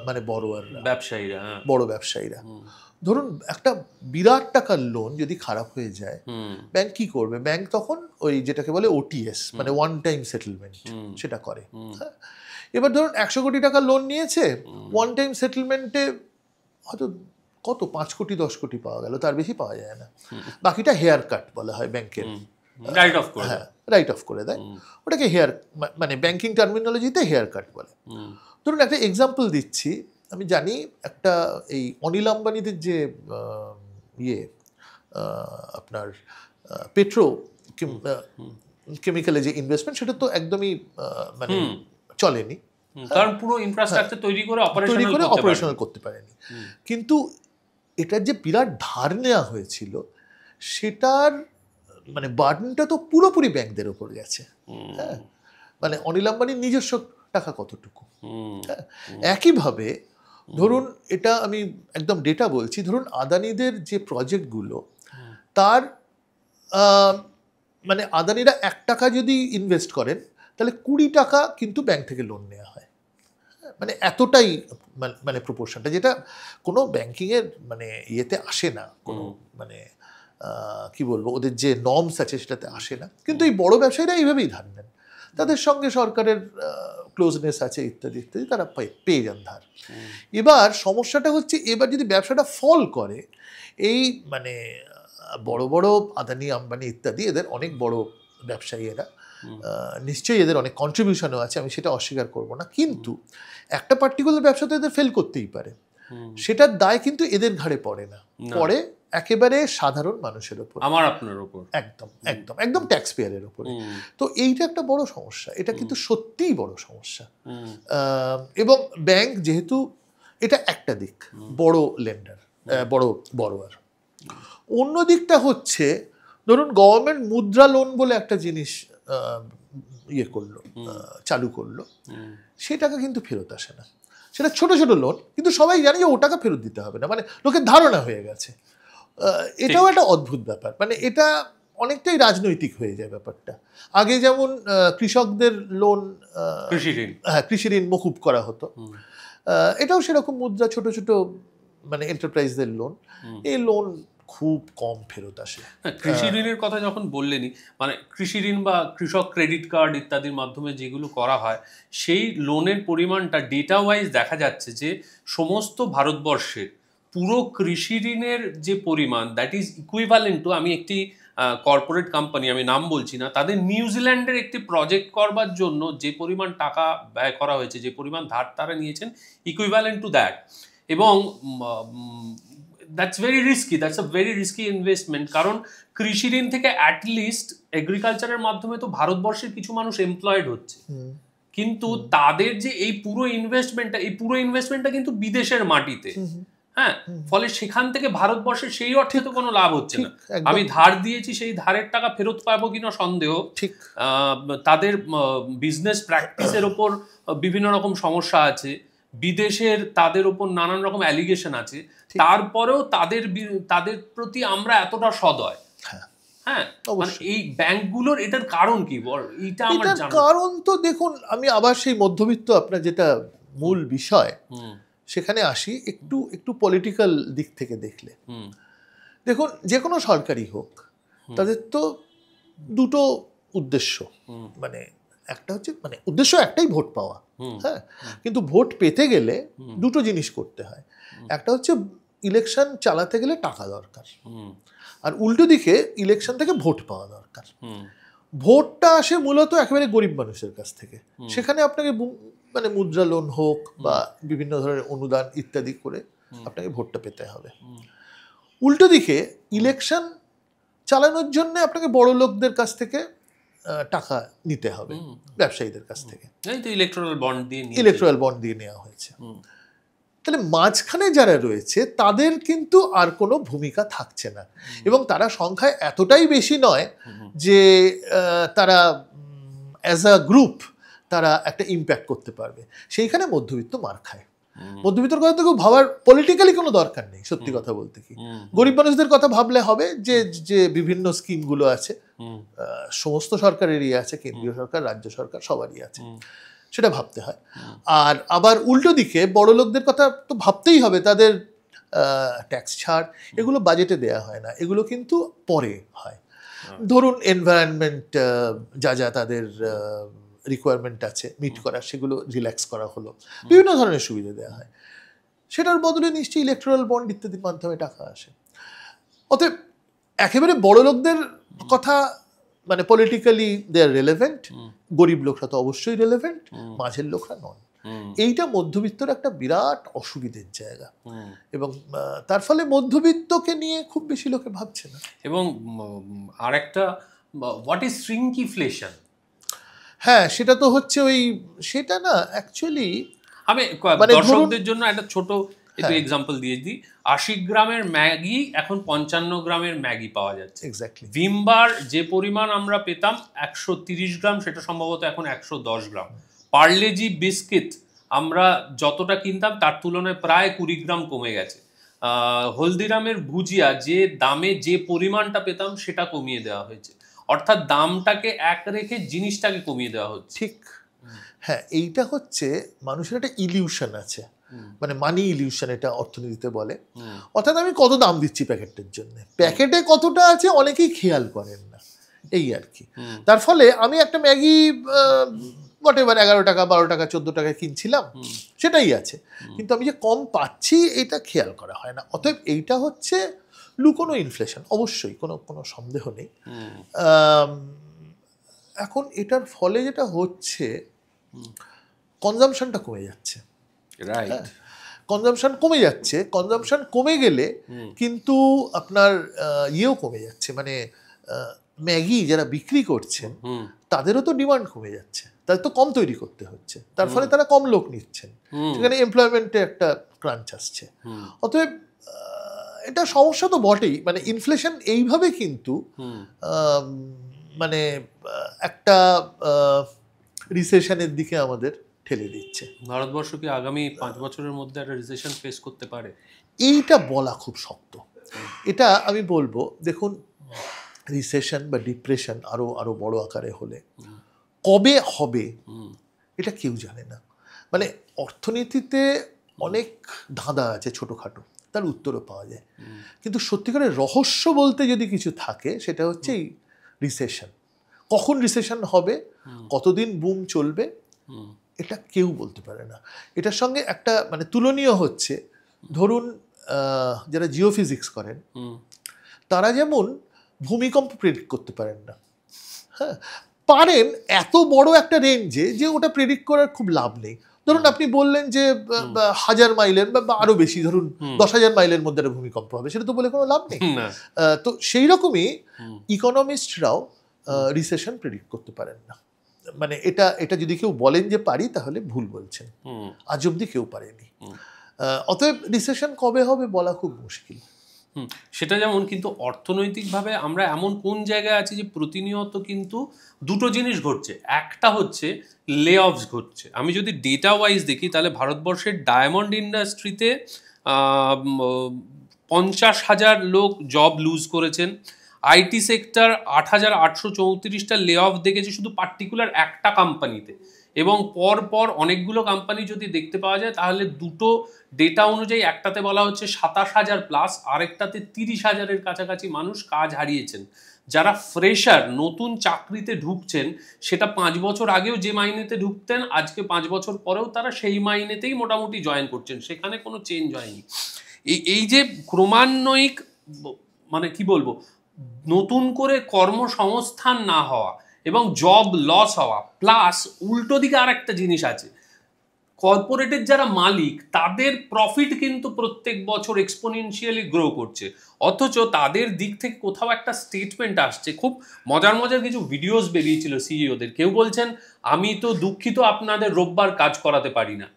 মানে বড়োয়াররা, ব্যবসায়ীরা, বড় ব্যবসায়ীরা। ধরুন একটা বিরাট টাকার লোন যদি খারাপ হয়ে যায়, ব্যাংক কি করবে? ব্যাংক তখন ওই যেটাকে বলে ওটিএস, মানে ওয়ান টাইম সেটেলমেন্ট, সেটা করে। এবার ধরুন 100 কোটি টাকার লোন নিয়েছে, ওয়ান টাইম সেটেলমেন্টে হয়তো কত 5 কোটি 10 কোটি পাওয়া গেল, তার বেশি পাওয়া যায় না। বাকিটা হেয়ার কাট বলা হয় ব্যাংকের, রাইট অফ করে দেয়, ওটাকে হেয়ার মানে ব্যাংকিং টার্মিনোলজিতে হেয়ার কাট বলে। ধরুন একটা এক্সাম্পল দিচ্ছি, আমি জানি একটা এই অনিল আম্বানিদের যে আপনার পেট্রো কেমিক্যালে যে ইনভেস্টমেন্ট, সেটা তো একদমই মানে চলেনি, কারণ পুরো ইনফ্রাস্ট্রাকচার তৈরি করে অপারেশনাল করতে পারেনি। কিন্তু এটার যে বিরাট ধার নেওয়া হয়েছিল, সেটার মানে বার্ডেনটা তো পুরোপুরি ব্যাংকদের ওপর গেছে। হ্যাঁ, মানে অনিল আম্বানির নিজস্ব টাকা কতটুকু। একইভাবে ধরুন, এটা আমি একদম ডেটা বলছি, ধরুন আদানিদের যে প্রজেক্টগুলো, তার মানে আদানিরা 1 টাকা যদি ইনভেস্ট করেন, তাহলে 20 টাকা কিন্তু ব্যাংক থেকে লোন নেওয়া হয়। মানে এতটাই মানে প্রপোর্শনটা, যেটা কোনো ব্যাংকিংয়ের মানে ইয়েতে আসে না, কোনো মানে কি বলবো, ওদের যে নর্মস আছে সেটাতে আসে না। কিন্তু এই বড় ব্যবসায়ীরা এইভাবেই ধার নেন, তাদের সঙ্গে সরকারের ক্লোজনেস আছে ইত্যাদি ইত্যাদি, তারা পেয়ে যান ধার। এবার সমস্যাটা হচ্ছে, এবার যদি ব্যবসাটা ফল করে, এই মানে বড় বড় আদানি আম্বানি ইত্যাদি, এদের অনেক বড় ব্যবসায়ী এরা, নিশ্চয়ই এদের অনেক কন্ট্রিবিউশনও আছে, আমি সেটা অস্বীকার করব না। কিন্তু একটা পার্টিকুলার ব্যবসা তো এদের ফেল করতেই পারে, সেটার দায় কিন্তু এদের ঘাড়ে পড়ে না, পড়ে একেবারে সাধারণ মানুষের উপর, আমার আপনার উপর, একদম একদম একদম ট্যাক্স পেয়ারের উপরে। তো এইটা একটা বড় সমস্যা, এটা কিন্তু সত্যিই বড় সমস্যা। এবং ব্যাংক যেহেতু এটা একটা দিক, বড় লেন্ডার, বড় বড়োয়ার। অন্য দিকটা হচ্ছে, ধরুন গভর্নমেন্ট মুদ্রা লোন বলে একটা জিনিস ইয়ে করলো, চালু করলো, সেই টাকা কিন্তু ফেরত আসে না। সেটা ছোট ছোট লোন, কিন্তু সবাই জানে যে ও টাকা ফেরত দিতে হবে না, মানে লোকের ধারণা হয়ে গেছে। এটাও একটা অদ্ভুত ব্যাপার, মানে এটা অনেকটাই রাজনৈতিক হয়ে যায় ব্যাপারটা। আগে যেমন কৃষকদের লোন, কৃষি ঋণ মকুব করা হতো, এটাও সেরকম মুদ্রা, ছোট ছোট মানে এন্টারপ্রাইজদের লোন, এই লোন খুব কম ফেরত আসে। কৃষি ঋণের কথা যখন বললেনই, মানে কৃষি ঋণ বা কৃষক ক্রেডিট কার্ড ইত্যাদির মাধ্যমে যেগুলো করা হয়, সেই লোনের পরিমাণটা ডেটা ওয়াইজ দেখা যাচ্ছে যে সমস্ত ভারতবর্ষের পুরো কৃষি ঋণের যে পরিমাণ, দ্যাট ইজ ইকুইভ্যালেন্ট টু, আমি একটি কর্পোরেট কোম্পানি, আমি নাম বলছি না, তাদের নিউজিল্যান্ডের একটি প্রজেক্ট করবার জন্য যে পরিমাণ টাকা ব্যয় করা হয়েছে, যে পরিমাণ ধার তারা নিয়েছেন, ইকুইভ্যালেন্ট টু দ্যাট। এবং that's very risky, that's a very risky investment. কারণ কৃষি ঋণ থেকে অ্যাটলিস্ট এগ্রিকালচারের মাধ্যমে তো ভারতবর্ষের কিছু মানুষ এমপ্লয়েড হচ্ছে, কিন্তু তাদের যে এই পুরো ইনভেস্টমেন্টটা কিন্তু বিদেশের মাটিতে। হ্যাঁ, ফলে সেখান থেকে ভারতবর্ষের সেই অর্থে তো কোনো লাভ হচ্ছে না। আমি ধার দিয়েছি, সেই ধারের টাকা ফেরত পাবো কিনা সন্দেহ। তাদের বিজনেস প্র্যাকটিসের ওপর বিভিন্ন রকম সমস্যা আছে, বিদেশের তাদের উপর নানান রকম অ্যালিগেশন আছে, তারপরেও তাদের প্রতি আমরা এতটা সদয়। হ্যাঁ, মানে এই ব্যাংকগুলোর এটার কারণ কি? এইটা আমার জানা। কারণ তো দেখুন, আমি আবার সেই মধ্যবিত্ত আপনার যেটা মূল বিষয় সেখানে আসি। একটু পলিটিক্যাল দিক থেকে দেখলে দেখুন, যে কোনো সরকারি হোক তাদের তো দুটো উদ্দেশ্য, মানে একটা হচ্ছে মানে উদ্দেশ্য একটাই, ভোট পাওয়া। হ্যাঁ, কিন্তু ভোট পেতে গেলে দুটো জিনিস করতে হয়। একটা হচ্ছে ইলেকশন চালাতে গেলে টাকা দরকার, আর উল্টো দিকে ইলেকশন থেকে ভোট পাওয়া দরকার। ভোটটা আসে মূলত একেবারে গরিব মানুষের কাছ থেকে। সেখানে আপনাকে মানে মুদ্রা লোন হোক বা বিভিন্ন ধরনের অনুদান ইত্যাদি করে আপনাকে ভোটটা পেতে হবে। উল্টো দিকে ইলেকশন চালানোর জন্য আপনাকে বড় লোকদের কাছ থেকে টাকা নিতে হবে, ব্যবসায়ীদের কাছ থেকে। ইলেকট্রাল বন্ড দিয়ে নেওয়া হয়েছে। তাহলে মাঝখানে যারা রয়েছে তাদের কিন্তু আর কোনো ভূমিকা থাকছে না, এবং তারা সংখ্যায় এতটাই বেশি নয় যে তারা অ্যাজ আ গ্রুপ তারা একটা ইম্প্যাক্ট করতে পারবে। সেইখানে মধ্যবিত্ত মার খায়। মধ্যবিত্তর কথা তো কেউ ভাবার পলিটিক্যালি কোনো দরকার নেই, সত্যি কথা বলতে কি। গরিব মানুষদের কথা ভাবলে হবে যে যে বিভিন্ন স্কিমগুলো আছে, সমস্ত সরকারেরই আছে, কেন্দ্রীয় সরকার, রাজ্য সরকার, সবারই আছে, সেটা ভাবতে হয়। আর আবার উল্টো দিকে বড় লোকদের কথা তো ভাবতেই হবে, তাদের ট্যাক্স ছাড় এগুলো বাজেটে দেয়া হয় না, এগুলো কিন্তু পরে হয়। ধরুন এনভায়রনমেন্ট যা তাদের রিকোয়ারমেন্ট আছে মিট করার, সেগুলো রিল্যাক্স করা হলো, বিভিন্ন ধরনের সুবিধা দেওয়া হয়। সেটার বদলে নিশ্চয়ই ইলেকট্রাল বন্ড ইত্যাদির মাধ্যমে টাকা আসে। অতএব একেবারে বড় লোকদের কথা মানে পলিটিক্যালি দে আর রেলেভেন্ট, গরিব লোকরা তো অবশ্যই রেলেভেন্ট, মাঝের লোকরা নন। এইটা মধ্যবিত্তর একটা বিরাট অসুবিধের জায়গা, এবং তার ফলে মধ্যবিত্তকে নিয়ে খুব বেশি লোকে ভাবছে না। এবং আরেকটা, হোয়াট ইজ শ্রিঙ্কিফ্লেশন? হ্যাঁ, সেটা তো হচ্ছে ওই, সেটা না অ্যাকচুয়ালি আমি দর্শকদের জন্য একটা ছোট একটু এক্সাম্পল দিয়ে দিই। 80 গ্রামের ম্যাগি এখন 55 গ্রামের ম্যাগি পাওয়া যাচ্ছে। এক্স্যাক্টলি। ভিমবার যে পরিমাণ আমরা পেতাম 130 গ্রাম, সেটা সম্ভবত এখন 110 গ্রাম। পার্লেজি বিস্কিট আমরা যতটা কিনতাম তার তুলনায় প্রায় 20 গ্রাম কমে গেছে। হলদিরামের ভুজিয়া যে দামে যে পরিমাণটা পেতাম সেটা কমিয়ে দেওয়া হয়েছে। অর্থাৎ দামটাকে এক রেখে জিনিসটাকে কমিয়ে দেওয়া হচ্ছে। ঠিক। হ্যাঁ, এইটা হচ্ছে মানুষের একটা ইলিউশন আছে, মানে মানি ইলিউশন এটা অর্থনীতিতে বলে। অর্থাৎ আমি কত দাম দিচ্ছি প্যাকেটের জন্য, প্যাকেটে কতটা আছে অনেকেই খেয়াল করেন না, এই আর কি। তার ফলে আমি একটা ম্যাগি হোয়াটএভার 11 টাকা 12 টাকা 14 টাকায় কিনছিলাম, সেটাই আছে, কিন্তু আমি যে কম পাচ্ছি এটা খেয়াল করা হয় না। অতএব এইটা হচ্ছে লুকোনো ইনফ্লেশন, অবশ্যই কোনো সন্দেহ নেই। এখন এটার ফলে যেটা হচ্ছে কনজামশনটা কমে যাচ্ছে। কনজামশন কমে যাচ্ছে, কনজামশন কমে গেলে কিন্তু আপনার ইয়েও কমে যাচ্ছে, মানে ম্যাগি যারা বিক্রি করছেন তাদেরও তো ডিমান্ড কমে যাচ্ছে, তাদের তো কম তৈরি করতে হচ্ছে, তার ফলে তারা কম লোক নিচ্ছেন, সেখানে এমপ্লয়মেন্টে একটা ক্রাঞ্চ আসছে। অতএব এটা সমস্যা তো বটেই, মানে ইনফ্লেশন এইভাবে কিন্তু মানে একটা রিসেশনের দিকে আমাদের ঠেলে দিচ্ছে। ভারতবর্ষ কি আগামী 5 বছরের মধ্যে একটা রিসেশন ফেস করতে পারে? এইটা বলা খুব শক্ত। এটা আমি বলবো, দেখুন রিসেশন বা ডিপ্রেশন আরো বড় আকারে হলে কবে হবে এটা কেউ জানে না। মানে অর্থনীতিতে অনেক ধাঁধা আছে ছোটোখাটো, তার উত্তরও পাওয়া যায়, কিন্তু সত্যিকারের রহস্য বলতে যদি কিছু থাকে সেটা হচ্ছে এই রিসেশন। কখন রিসেশন হবে, কতদিন বুম চলবে, এটা কেউ বলতে পারে না। এটার সঙ্গে একটা মানে তুলনীয় হচ্ছে, ধরুন যারা জিওফিজিক্স করেন তারা যেমন ভূমিকম্প প্রেডিক্ট করতে পারেন না, হ্যাঁ পারেন এত বড় একটা রেঞ্জে যে ওটা প্রেডিক্ট করার খুব লাভ নেই। ধরুন আপনি বললেন যে 1000 মাইলের বা আরো বেশি, ধরুন 10,000 মাইলের মধ্যে একটা ভূমিকম্প হবে, সেটা তো বলে কোনো লাভ নেই। তো সেই রকমই ইকোনমিস্টরাও রিসেশন প্রেডিক্ট করতে পারেন না। মানে এটা যদি কেউ বলেন যে পারি তাহলে ভুল বলছেন, আজ অব্দি কেউ পারেনি। অতএব রিসেশন কবে হবে বলা খুব মুশকিল। সেটা যেমন, কিন্তু অর্থনৈতিকভাবে আমরা এমন কোন জায়গায় আছি যে প্রতিনিয়ত কিন্তু দুটো জিনিস ঘটছে। একটা হচ্ছে লে অফস ঘটছে। আমি যদি ডেটা ওয়াইজ দেখি তাহলে ভারতবর্ষের ডায়মন্ড ইন্ডাস্ট্রিতে 50,000 লোক জব লুজ করেছেন। আইটি সেক্টর 8,834টা লে অফ দেখেছে শুধু পার্টিকুলার একটা কোম্পানিতে, এবং পর অনেকগুলো কোম্পানি যদি দেখতে পাওয়া যায় তাহলে দুটো ডেটা অনুযায়ী একটাতে বলা হচ্ছে 27,000 প্লাস, আরেকটাতে 30,000-এর কাছাকাছি মানুষ কাজ হারিয়েছেন। যারা ফ্রেশার নতুন চাকরিতে ঢুকছেন, সেটা 5 বছর আগেও যে মাইনেতে ঢুকতেন, আজকে 5 বছর পরেও তারা সেই মাইনেতেই মোটামুটি জয়েন করছেন, সেখানে কোনো চেঞ্জ হয়নি। এই যে ক্রমান্বয়িক মানে কি বলবো, নতুন করে কর্মসংস্থান না হওয়া এবং জব লস হওয়া, প্লাস উল্টো দিকে আর একটা জিনিস আছে, কর্পোরেটের যারা মালিক তাদের প্রফিট কিন্তু প্রত্যেক বছর এক্সপোনেনশিয়ালি গ্রো করছে, অথচ তাদের দিক থেকে কোথাও একটা স্টেটমেন্ট আসছে। খুব মজার কিছু ভিডিওস বেরিয়েছিল সিইওদের, কেউ বলছেন আমি তো দুঃখিত আপনাদের রোববার কাজ করাতে পারি না,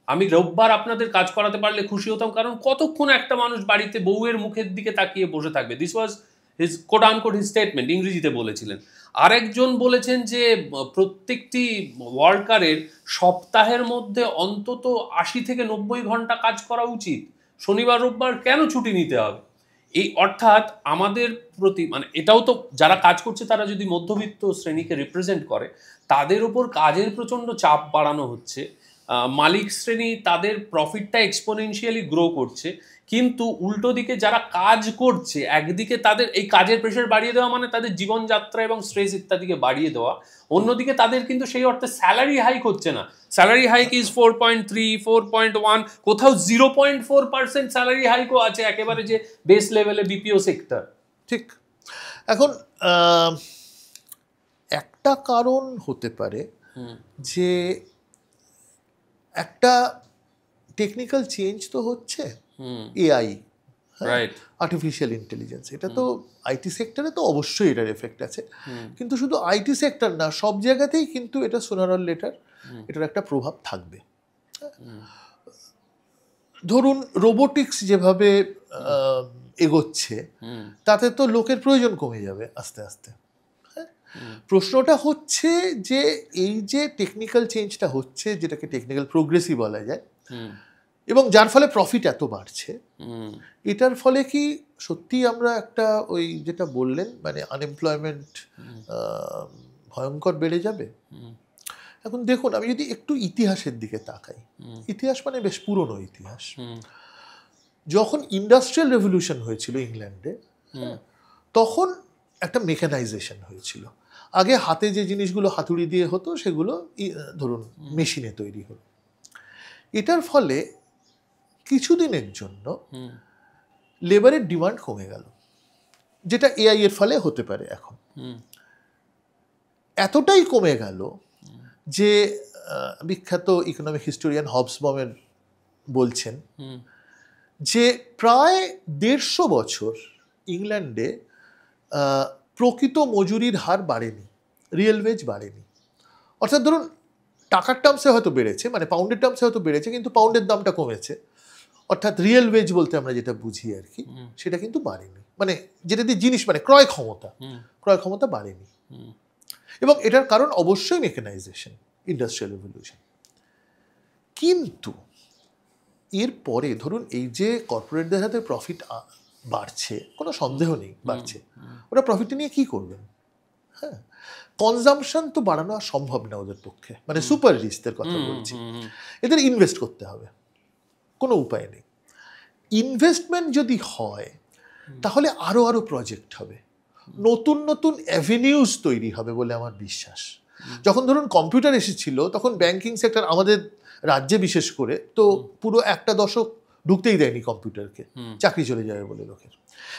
আমি রোববার আপনাদের কাজ করাতে পারলে খুশি হতাম, কারণ কতক্ষণ একটা মানুষ বাড়িতে বউয়ের মুখের দিকে তাকিয়ে বসে থাকবে। This was his coat unquote his statement, ইংরেজিতে বলেছিলেন। আরেকজন বলেছেন যে প্রত্যেকটি ওয়ার্কারের সপ্তাহের মধ্যে অন্তত 80 থেকে 90 ঘন্টা কাজ করা উচিত, শনিবার রোববার কেন ছুটি নিতে হবে। এই অর্থাৎ আমাদের প্রতি মানে এটাও তো যারা কাজ করছে তারা যদি মধ্যবিত্ত শ্রেণীকে রিপ্রেজেন্ট করে, তাদের উপর কাজের প্রচণ্ড চাপ বাড়ানো হচ্ছে। মালিক শ্রেণী তাদের প্রফিটটা এক্সপোনেনশিয়ালি গ্রো করছে, কিন্তু উল্টো দিকে যারা কাজ করছে একদিকে তাদের এই কাজের প্রেশার বাড়িয়ে দেওয়া মানে তাদের জীবনযাত্রা এবং স্ট্রেস ইত্যাদিকে বাড়িয়ে দেওয়া, অন্যদিকে তাদের কিন্তু সেই অর্থে স্যালারি হাইক হচ্ছে না। স্যালারি হাইক ইজ 4.3, 4.1, কোথাও 0.4% স্যালারি হাইকও আছে একেবারে যে বেস লেভেলে বিপিও সেক্টর। ঠিক। এখন একটা কারণ হতে পারে যে একটা টেকনিক্যাল চেঞ্জ তো হচ্ছে, এআই, রাইট, আর্টিফিশিয়াল ইন্টেলিজেন্স, এটা তো আইটি সেক্টরে তো অবশ্যই এটার এফেক্ট আছে, কিন্তু শুধু আইটি সেক্টর না, সব জায়গাতেই কিন্তু এটা সোনার অর লেটার এটার একটা প্রভাব থাকবে। ধরুন রোবোটিক্স যেভাবে এগোচ্ছে তাতে তো লোকের প্রয়োজন কমে যাবে আস্তে আস্তে। প্রশ্নটা হচ্ছে যে এই যে টেকনিক্যাল চেঞ্জটা হচ্ছে, যেটাকে টেকনিক্যাল প্রোগ্রেসই বলা যায়, এবং যার ফলে প্রফিট এত বাড়ছে, এটার ফলে কি সত্যি আমরা একটা ওই যেটা বললেন মানে আনএমপ্লয়মেন্ট ভয়ঙ্কর বেড়ে যাবে? এখন দেখুন, আমি যদি একটু ইতিহাসের দিকে তাকাই, ইতিহাস মানে বেশ পুরনো ইতিহাস, যখন ইন্ডাস্ট্রিয়াল রেভলিউশন হয়েছিল ইংল্যান্ডে, তখন একটা মেকানাইজেশন হয়েছিল। আগে হাতে যে জিনিসগুলো হাতুড়ি দিয়ে হতো সেগুলো ধরুন মেশিনে তৈরি হলো। এটার ফলে কিছুদিনের জন্য লেবারের ডিমান্ড কমে গেল, যেটা এআই এর ফলে হতে পারে। এখন এতটাই কমে গেল যে বিখ্যাত ইকোনমিক হিস্টোরিয়ান হবসবমের বলছেন যে প্রায় 150 বছর ইংল্যান্ডে প্রকৃত মজুরির হার বাড়েনি, রিয়েল ওয়েজ বাড়েনি। অর্থাৎ ধরুন টাকার টার্মসে হয়তো বেড়েছে, মানে পাউন্ডের টার্মসে হয়তো বেড়েছে, কিন্তু পাউন্ডের দামটা কমেছে, অর্থাৎ রিয়েল ওয়েজ বলতে আমরা যেটা বুঝি আর কি, সেটা কিন্তু বাড়েনি। মানে যেটা দিয়ে জিনিস মানে ক্রয় ক্ষমতা বাড়েনি। এবং এটার কারণ অবশ্যই মেকানাইজেশন, ইন্ডাস্ট্রিয়াল রেভলিউশন। কিন্তু এরপরে ধরুন এই যে কর্পোরেটদের হাতে প্রফিট বাড়ছে, কোনো সন্দেহ নেই বাড়ছে, ওরা প্রফিটটা নিয়ে কী করবেন? হ্যাঁ, কনজাম্পশন তো বাড়ানো আর সম্ভব না ওদের পক্ষে, মানে সুপার রিচদের কথা বলছি। এদের ইনভেস্ট করতে হবে, কোনো উপায় নেই। ইনভেস্টমেন্ট যদি হয় তাহলে আরও প্রজেক্ট হবে, নতুন নতুন অ্যাভিনিউজ তৈরি হবে বলে আমার বিশ্বাস। যখন ধরুন কম্পিউটার এসেছিল তখন ব্যাংকিং সেক্টর আমাদের রাজ্যে বিশেষ করে তো পুরো একটা দশক ঢুকতেই দেয়নি কম্পিউটারকে, চাকরি চলে যাবে বলে লোকের।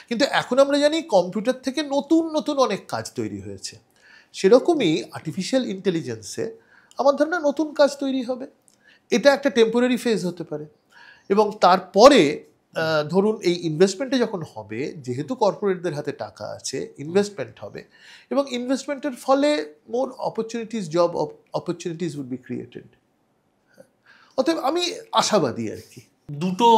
কিন্তু এখন আমরা জানি কম্পিউটার থেকে নতুন নতুন অনেক কাজ তৈরি হয়েছে। সেরকমই আর্টিফিশিয়াল ইন্টেলিজেন্সে আমার ধারণা নতুন কাজ তৈরি হবে। এটা একটা টেম্পোরারি ফেজ হতে পারে, এবং তারপরে ধরুন এই ইনভেস্টমেন্টে যখন হবে, যেহেতু কর্পোরেটদের হাতে টাকা আছে, ইনভেস্টমেন্ট হবে, এবং ইনভেস্টমেন্টের ফলে more opportunities, job opportunities would be created. অতএব আমি আশাবাদী আর কি। দুটো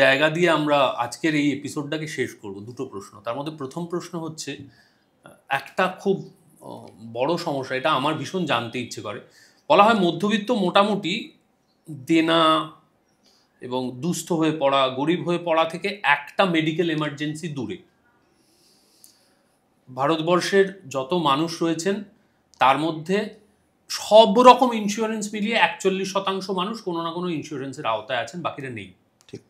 জায়গা দিয়ে আমরা আজকের এই এপিসোডটাকে শেষ করব। দুটো প্রশ্ন, তার মধ্যে প্রথম প্রশ্ন হচ্ছে একটা খুব বড় সমস্যা, এটা আমার ভীষণ জানতে ইচ্ছে করে। বলা হয় মধ্যবিত্ত মোটামুটি দেনা এবং দুস্থ হয়ে পড়া, গরিব হয়ে পড়া থেকে একটা মেডিকেল এমার্জেন্সি দূরে। ভারতবর্ষের যত মানুষ রয়েছেন তার মধ্যে সব রকম ইন্স্যুরেন্স মিলিয়ে 41% মানুষ কোনো না কোনো ইন্স্যুরেন্সের আওতায় আছেন, বাকিরা নেই। ঠিক।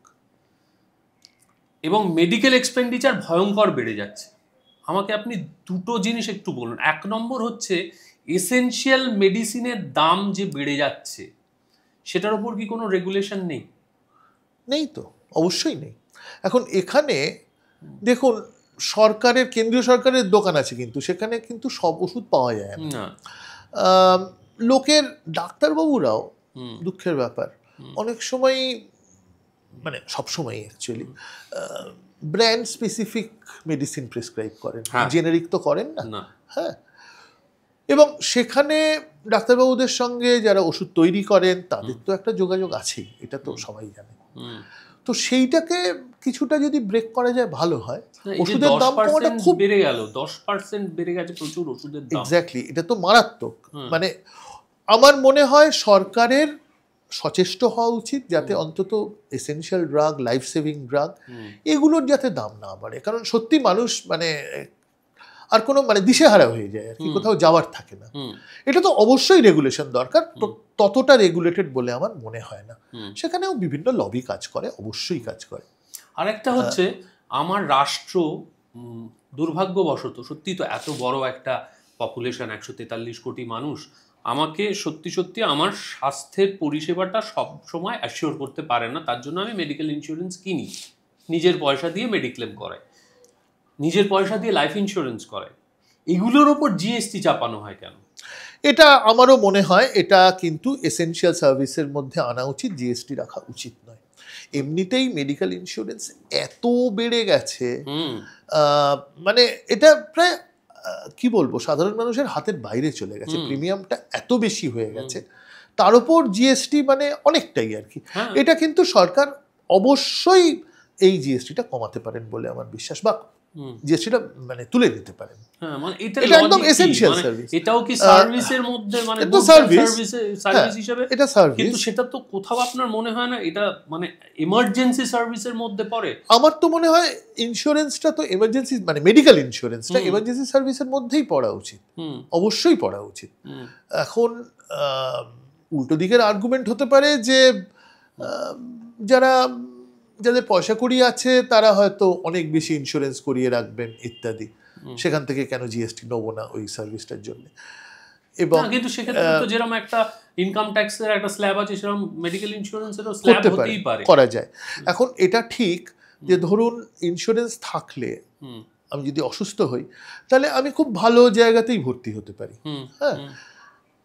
এবং মেডিকেল এক্সপেন্ডিচার ভয়ঙ্কর বেড়ে যাচ্ছে। আমাকে আপনি দুটো জিনিস একটু বলুন। এক নম্বর হচ্ছে এসেনশিয়াল মেডিসিনের দাম যে বেড়ে যাচ্ছে, সেটার উপর কি কোনো রেগুলেশন নেই? নেই তো, অবশ্যই নেই। এখন এখানে দেখুন, সরকারের, কেন্দ্রীয় সরকারের দোকান আছে, কিন্তু সেখানে কিন্তু সব ওষুধ পাওয়া যায় না। লোকের, ডাক্তারবাবুরাও দুঃখের ব্যাপার অনেক সময়, মানে সবসময় actually brand specific medicine prescribe করেন, জেনারিক তো করেন না। হ্যাঁ, এবং সেখানে ডাক্তারবাবুদের সঙ্গে যারা ওষুধ তৈরি করেন তাদের তো একটা যোগাযোগ আছেই, এটা তো সবাই জানে। তো সেইটাকে কিছুটা যদি ব্রেক করা যায় ভালো হয়। ওষুধের দাম কমাটা খুব বেড়ে গেল, 10% বেড়ে গেছে প্রচুর ওষুধের দাম। এক্স্যাক্টলি, এটা তো মারাত্মক। মানে আমার মনে হয় সরকারের সচেষ্ট হওয়া উচিত যাতে অন্তত essential drug, life saving drug, এগুলোর যাতে দাম না বাড়ে। কারণ সত্যি মানুষ মানে আর কোনো মানে দিশেহারা হয়ে যায় আর কি, কোথাও যাওয়ার থাকে না। এটা তো অবশ্যই রেগুলেশন দরকার, ততটা রেগুলেটেড বলে আমার মনে হয় না। সেখানেও বিভিন্ন লবি কাজ করে, অবশ্যই কাজ করে। আরেকটা হচ্ছে আমার রাষ্ট্র দুর্ভাগ্যবশত, সত্যি তো এত বড় একটা পপুলেশন, 143 কোটি মানুষ, আমাকে সত্যি সত্যি আমার স্বাস্থ্যের পরিষেবাটা সব সময় অ্যাসিওর করতে পারে না। তার জন্য আমি মেডিকেল ইন্স্যুরেন্স কিনি, নিজের পয়সা দিয়ে মেডিক্লেম করাই, নিজের পয়সা দিয়ে লাইফ ইন্স্যুরেন্স করাই। এগুলোর ওপর জিএসটি চাপানো হয় কেন? এটা আমারও মনে হয় এটা কিন্তু এসেনশিয়াল সার্ভিসের মধ্যে আনা উচিত, জিএসটি রাখা উচিত নয়। এমনিতেই মেডিকেল ইন্স্যুরেন্স এত বেড়ে গেছে, মানে এটা প্রায় কি বলবো, সাধারণ মানুষের হাতের বাইরে চলে গেছে। প্রিমিয়ামটা এত বেশি হয়ে গেছে, তার উপর জিএসটি মানে অনেকটাই আর কি। এটা কিন্তু সরকার অবশ্যই এই জিএসটিটা কমাতে পারেন বলে আমার বিশ্বাস, বা জিএসটিটা মানে তুলে দিতে পারেন। এটা একদম এসেনশিয়াল সার্ভিস। এটাও কি সার্ভিসের মধ্যে, মানে এটা সার্ভিস হিসেবে এটা সার্ভিস, কিন্তু সেটা তো কোথাও আপনার মনে হয় না এটা মানে এমার্জেন্সি সার্ভিসের মধ্যে পড়ে? আমার তো মনে হয় ইন্স্যুরেন্সটা তো এমার্জেন্সি, মানে মেডিকেল ইন্স্যুরেন্সটা এমার্জেন্সি সার্ভিসের মধ্যেই পড়া উচিত, অবশ্যই পড়া উচিত। এখন উল্টো দিকের আর্গুমেন্ট হতে পারে যে যাদের পয়সা কড়ি আছে তারা হয়তো অনেক বেশি ইন্স্যুরেন্স করিয়ে রাখবেন ইত্যাদি, সেখান থেকে কেন জিএসটি নেবো না ওই সার্ভিসটার জন্য। এবং কিন্তু সেক্ষেত্রে তো যেরকম একটা ইনকাম ট্যাক্সের একটা স্ল্যাব আছে, সেরকম মেডিকেল ইন্স্যুরেন্সেরও স্ল্যাব হতেই পারে, করা যায়। এখন এটা ঠিক যে ধরুন ইন্স্যুরেন্স থাকলে আমি যদি অসুস্থ হই তাহলে আমি খুব ভালো জায়গাতেই ভর্তি হতে পারি। হ্যাঁ,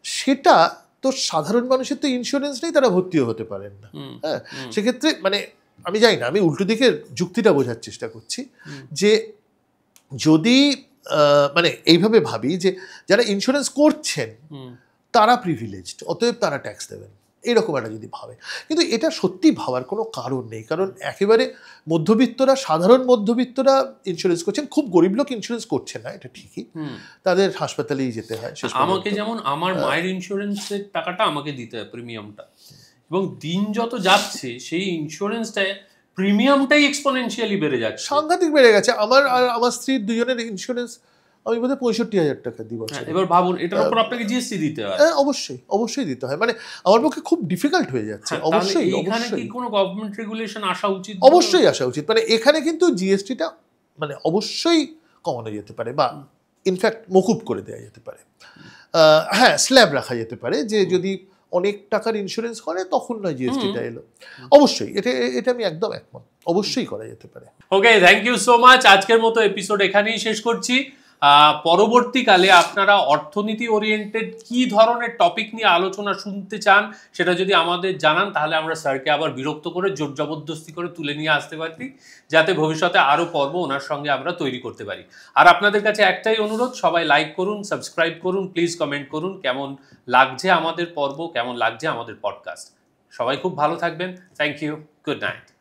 সেটা তো সাধারণ মানুষের তো ইন্স্যুরেন্স নেই, তারা ভর্তিও হতে পারেন না। হ্যাঁ, সেক্ষেত্রে মানে আমি জানি না, আমি উল্টো দিকের যুক্তিটা বোঝার চেষ্টা করছি যে যদি মানে এইভাবে ভাবি যে যারা ইন্স্যুরেন্স করছেন তারা প্রিভিলেজড, অতএব তারা ট্যাক্স দেবেন, এইরকম একটা যদি ভাবে। কিন্তু এটা সত্যি ভাবার কোনো কারণ নেই, কারণ একেবারে মধ্যবিত্তরা, সাধারণ মধ্যবিত্তরা ইন্স্যুরেন্স করছেন, খুব গরিব লোক ইন্স্যুরেন্স করছে না, এটা ঠিকই, তাদের হাসপাতালেই যেতে হয়। আমাকে যেমন আমার মায়ের ইন্স্যুরেন্সের টাকাটা আমাকে দিতে হয়, প্রিমিয়ামটা, এবং দিন যত যাচ্ছে সেই ইন্স্যুরেন্সটায় প্রিমিয়ামটাই এক্সপোনেনশিয়ালি বেড়ে যাচ্ছে, সাংঘাতিক বেড়ে গেছে। আমার আর আমার স্ত্রীর দুজনের ইন্স্যুরেন্স আমি বোধহয় 65,000 টাকা দিই বছরে। এবার ভাবুন, এটার উপর আপনাকে জিএসটি দিতে হয়। হ্যাঁ, অবশ্যই দিতে হয়, মানে আমার পক্ষে খুব ডিফিকাল্ট হয়ে যাচ্ছে। অবশ্যই এখানে কি কোনো গভর্নমেন্ট রেগুলেশন আসা উচিত? অবশ্যই আসা উচিত। মানে এখানে কিন্তু জিএসটিটা মানে অবশ্যই কমানো যেতে পারে, বা ইনফ্যাক্ট মকুব করে দেওয়া যেতে পারে। হ্যাঁ, স্ল্যাব রাখা যেতে পারে যে যদি অনেক টাকার ইন্স্যুরেন্স করে তখন নয় জিএসটিটা এলো। অবশ্যই এটা আমি একদম একমত, অবশ্যই করা যেতে পারে। ওকে, থ্যাংক ইউ সো মাচ। আজকের মতো এপিসোড এখানেই শেষ করছি। পরবর্তীকালে আপনারা অর্থনীতি ওরিয়েন্টেড কি ধরনের টপিক নিয়ে আলোচনা শুনতে চান সেটা যদি আমাদের জানান, তাহলে আমরা স্যারকে আবার বিরক্ত করে জোর জবরদস্তি করে তুলে নিয়ে আসতে পারি, যাতে ভবিষ্যতে আরও পর্ব ওনার সঙ্গে আমরা তৈরি করতে পারি। আর আপনাদের কাছে একটাই অনুরোধ, সবাই লাইক করুন, সাবস্ক্রাইব করুন, প্লিজ কমেন্ট করুন কেমন লাগছে আমাদের পর্ব, কেমন লাগছে আমাদের পডকাস্ট। সবাই খুব ভালো থাকবেন। Thank you, good night.